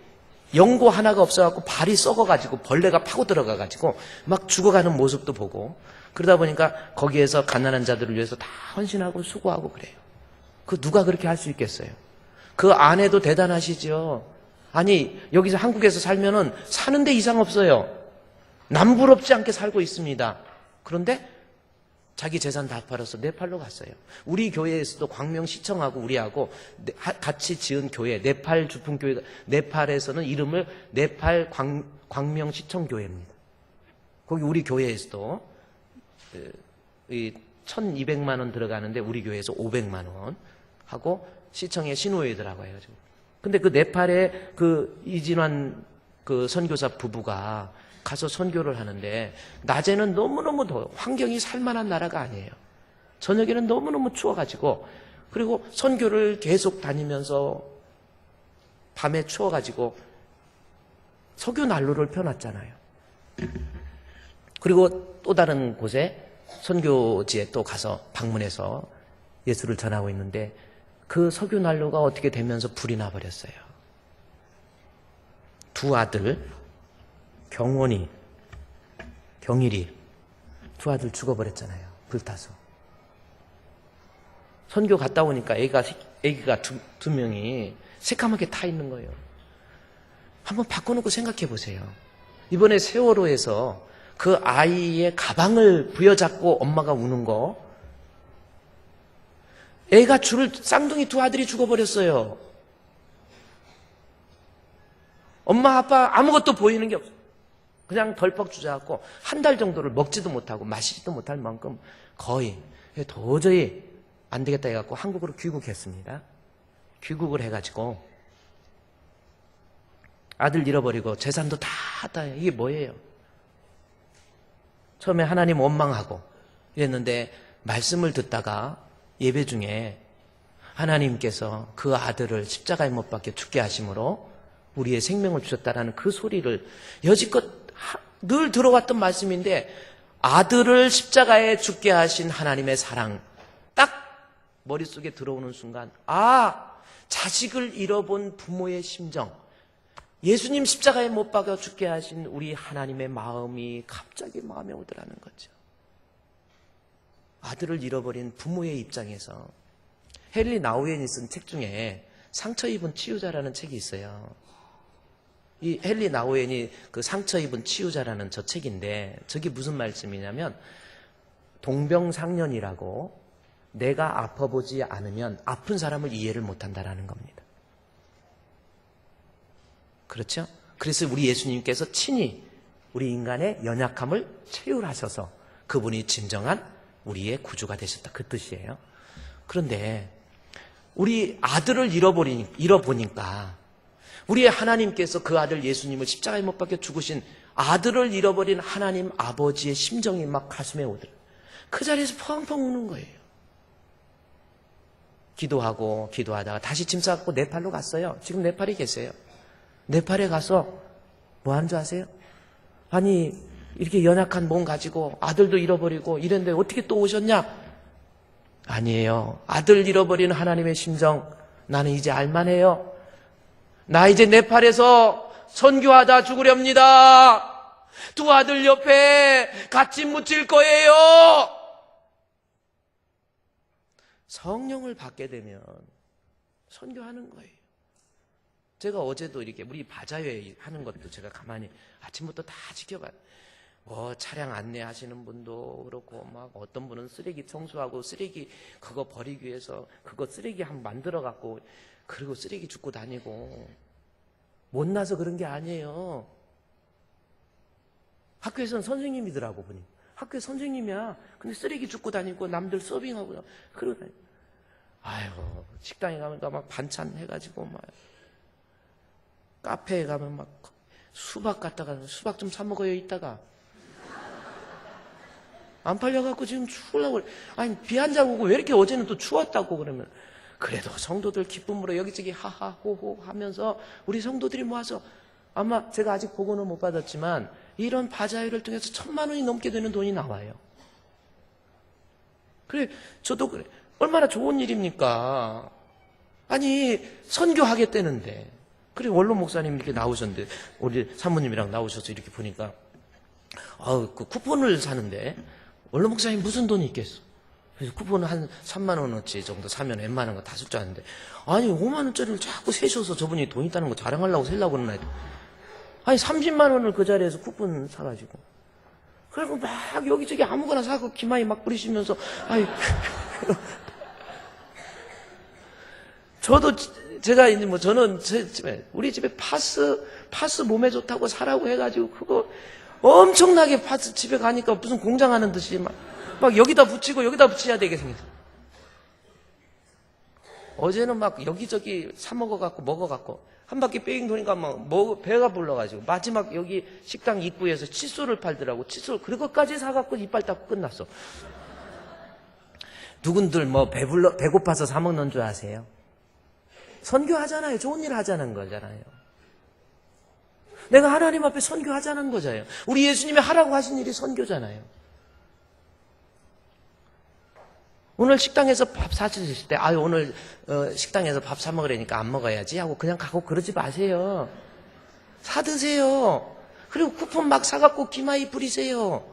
연고 하나가 없어갖고 발이 썩어가지고 벌레가 파고 들어가가지고 막 죽어가는 모습도 보고, 그러다 보니까 거기에서 가난한 자들을 위해서 다 헌신하고 수고하고 그래요. 그 누가 그렇게 할 수 있겠어요? 그 아내도 대단하시죠. 아니, 여기서 한국에서 살면은 사는데 이상 없어요. 남부럽지 않게 살고 있습니다. 그런데 자기 재산 다 팔아서 네팔로 갔어요. 우리 교회에서도 광명시청하고 우리하고 같이 지은 교회, 네팔 주품교회가, 네팔에서는 이름을 네팔 광명시청교회입니다. 거기 우리 교회에서도 이 1200만 원 들어가는데 우리 교회에서 500만 원 하고 시청에 신호위더라고 해가지고. 근데 그 네팔에 그 이진환 그 선교사 부부가 가서 선교를 하는데 낮에는 너무너무 더워. 환경이 살만한 나라가 아니에요. 저녁에는 너무너무 추워가지고, 그리고 선교를 계속 다니면서 밤에 추워가지고 석유 난로를 펴놨잖아요. 그리고 또 다른 곳에 선교지에 또 가서 방문해서 예수를 전하고 있는데 그 석유 난로가 어떻게 되면서 불이 나버렸어요. 두 아들, 경원이, 경일이 두 아들 죽어버렸잖아요. 불타서. 선교 갔다 오니까 애기가 두 명이 새까맣게 타 있는 거예요. 한번 바꿔놓고 생각해 보세요. 이번에 세월호에서 그 아이의 가방을 부여잡고 엄마가 우는 거, 애가 쌍둥이 두 아들이 죽어버렸어요. 엄마 아빠 아무것도 보이는 게 없어요. 그냥 덜컥 주저앉고 한 달 정도를 먹지도 못하고 마시지도 못할 만큼 거의 도저히 안 되겠다 해갖고 한국으로 귀국했습니다. 귀국을 해가지고 아들 잃어버리고 재산도 다 이게 뭐예요? 처음에 하나님 원망하고 이랬는데 말씀을 듣다가 예배 중에 하나님께서 그 아들을 십자가에 못 박혀 죽게 하심으로 우리의 생명을 주셨다라는 그 소리를 여지껏 늘 들어왔던 말씀인데, 아들을 십자가에 죽게 하신 하나님의 사랑 딱 머릿속에 들어오는 순간, 자식을 잃어본 부모의 심정, 예수님 십자가에 못 박아 죽게 하신 우리 하나님의 마음이 갑자기 마음에 오더라는 거죠. 아들을 잃어버린 부모의 입장에서 헨리 나우엔이 쓴 책 중에 상처 입은 치유자라는 책이 있어요. 이 헨리 나우엔이 그 상처 입은 치유자라는 저 책인데, 저게 무슨 말씀이냐면 동병상련이라고 내가 아파보지 않으면 아픈 사람을 이해를 못한다라는 겁니다. 그렇죠? 그래서 우리 예수님께서 친히 우리 인간의 연약함을 체휼하셔서 그분이 진정한 우리의 구주가 되셨다, 그 뜻이에요. 그런데 우리 아들을 잃어보니까 우리의 하나님께서 그 아들 예수님을 십자가에 못 박혀 죽으신 아들을 잃어버린 하나님 아버지의 심정이 막 가슴에 오더라고요. 그 자리에서 펑펑 우는 거예요. 기도하다가 다시 짐 싸갖고 네팔로 갔어요. 지금 네팔에 계세요. 네팔에 가서 뭐 하는 줄 아세요? 아니, 이렇게 연약한 몸 가지고 아들도 잃어버리고 이랬는데 어떻게 또 오셨냐? 아니에요. 아들 잃어버린 하나님의 심정 나는 이제 알만해요. 나 이제 네팔에서 선교하다 죽으렵니다. 두 아들 옆에 같이 묻힐 거예요. 성령을 받게 되면 선교하는 거예요. 제가 어제도 이렇게 우리 바자회 하는 것도 제가 가만히 아침부터 다 지켜봐요. 뭐 차량 안내하시는 분도 그렇고, 막 어떤 분은 쓰레기 청소하고 쓰레기 그거 버리기 위해서 그거 쓰레기 한번 만들어 갖고 그리고 쓰레기 줍고 다니고, 못나서 그런 게 아니에요. 학교에서는 선생님이더라고 보니. 학교에 선생님이야. 근데 쓰레기 줍고 다니고 남들 서빙하고 그러고 다니고. 아이고, 식당에 가면 막 반찬 해가지고 막 카페에 가면 막 수박 갖다가 수박 좀 사 먹어요 이따가. 안 팔려갖고 지금 추우려고 그래. 아니, 비 한 장 오고 왜 이렇게 어제는 또 추웠다고 그러면, 그래도 성도들 기쁨으로 여기저기 하하호호 하면서 우리 성도들이 모아서, 아마 제가 아직 보고는 못 받았지만 이런 바자회를 통해서 1000만 원이 넘게 되는 돈이 나와요. 그래, 저도 그래. 얼마나 좋은 일입니까? 아니, 선교하겠다는데. 그래, 원로 목사님 이렇게 나오셨는데, 우리 사모님이랑 나오셔서 이렇게 보니까, 그 쿠폰을 사는데, 원로 목사님 무슨 돈이 있겠어? 그래서 쿠폰을 한 3만 원어치 정도 사면 웬만한 거 다 쓸 줄 아는데, 아니 5만 원짜리를 자꾸 세셔서 저분이 돈 있다는 거 자랑하려고 세려고 그러나. 아니 30만 원을 그 자리에서 쿠폰 사가지고, 그리고 막 여기저기 아무거나 사고 기마이 막 뿌리시면서, 아이 저도 제가 이제 뭐 저는 우리 집에 파스 몸에 좋다고 사라고 해가지고 그거 엄청나게 파스 집에 가니까 무슨 공장하는 듯이 막 막 여기다 붙이고 여기다 붙여야 되게 생겼어. 어제는 막 여기저기 사 먹어갖고 한 바퀴 뺑 도니까 배가 불러가지고 마지막 여기 식당 입구에서 칫솔을 팔더라고. 칫솔 그것까지 사갖고 이빨 닦고 끝났어. 누군들 배고파서 사 먹는 줄 아세요? 선교하잖아요. 좋은 일 하자는 거잖아요. 내가 하나님 앞에 선교하자는 거잖아요. 우리 예수님이 하라고 하신 일이 선교잖아요. 오늘 식당에서 밥 사주실 때 오늘 식당에서 밥 사 먹으려니까 안 먹어야지 하고 그냥 가고 그러지 마세요. 사 드세요. 그리고 쿠폰 막 사갖고 기마이 부리세요.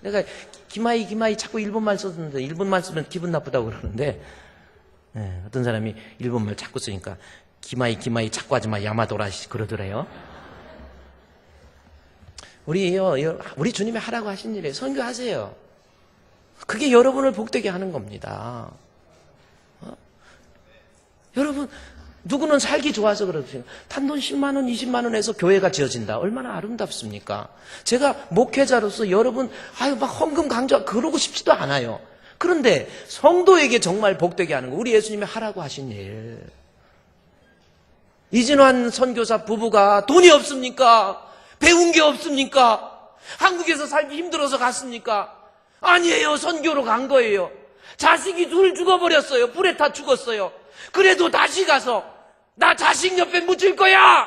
내가 기마이 자꾸 일본말 썼는데 일본말 쓰면 기분 나쁘다고 그러는데 어떤 사람이 일본말 자꾸 쓰니까 기마이 자꾸 하지 마 야마도라 그러더래요. 우리 주님이 하라고 하신 일이에요. 선교하세요. 그게 여러분을 복되게 하는 겁니다. 여러분 누구는 살기 좋아서 그러세요. 단돈 10만 원, 20만 원에서 교회가 지어진다. 얼마나 아름답습니까? 제가 목회자로서 여러분 막 헌금 강조 그러고 싶지도 않아요. 그런데 성도에게 정말 복되게 하는 거 우리 예수님이 하라고 하신 일. 이진환 선교사 부부가 돈이 없습니까? 배운 게 없습니까? 한국에서 살기 힘들어서 갔습니까? 아니에요. 선교로 간 거예요. 자식이 둘 죽어버렸어요. 불에 타 죽었어요. 그래도 다시 가서 나 자식 옆에 묻힐 거야.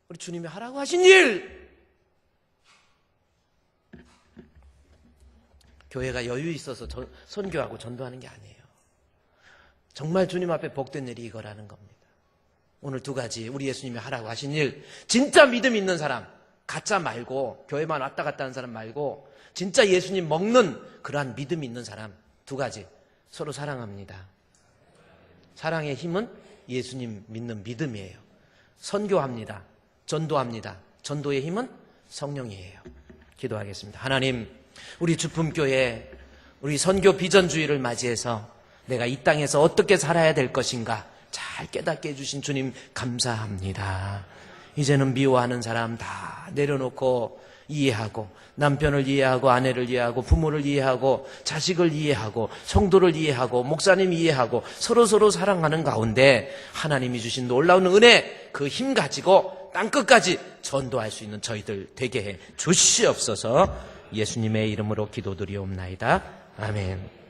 우리 주님이 하라고 하신 일. 교회가 여유 있어서 선교하고 전도하는 게 아니에요. 정말 주님 앞에 복된 일이 이거라는 겁니다. 오늘 두 가지 우리 예수님이 하라고 하신 일. 진짜 믿음 있는 사람, 가짜 말고 교회만 왔다 갔다 하는 사람 말고 진짜 예수님 먹는 그러한 믿음 있는 사람 두 가지. 서로 사랑합니다. 사랑의 힘은 예수님 믿는 믿음이에요. 선교합니다. 전도합니다. 전도의 힘은 성령이에요. 기도하겠습니다. 하나님, 우리 주품교회 우리 선교 비전주의를 맞이해서 내가 이 땅에서 어떻게 살아야 될 것인가 잘 깨닫게 해주신 주님 감사합니다. 이제는 미워하는 사람 다 내려놓고 이해하고 남편을 이해하고 아내를 이해하고 부모를 이해하고 자식을 이해하고 성도를 이해하고 목사님 이해하고 서로 사랑하는 가운데 하나님이 주신 놀라운 은혜 그 힘 가지고 땅끝까지 전도할 수 있는 저희들 되게 해 주시옵소서. 예수님의 이름으로 기도드리옵나이다. 아멘.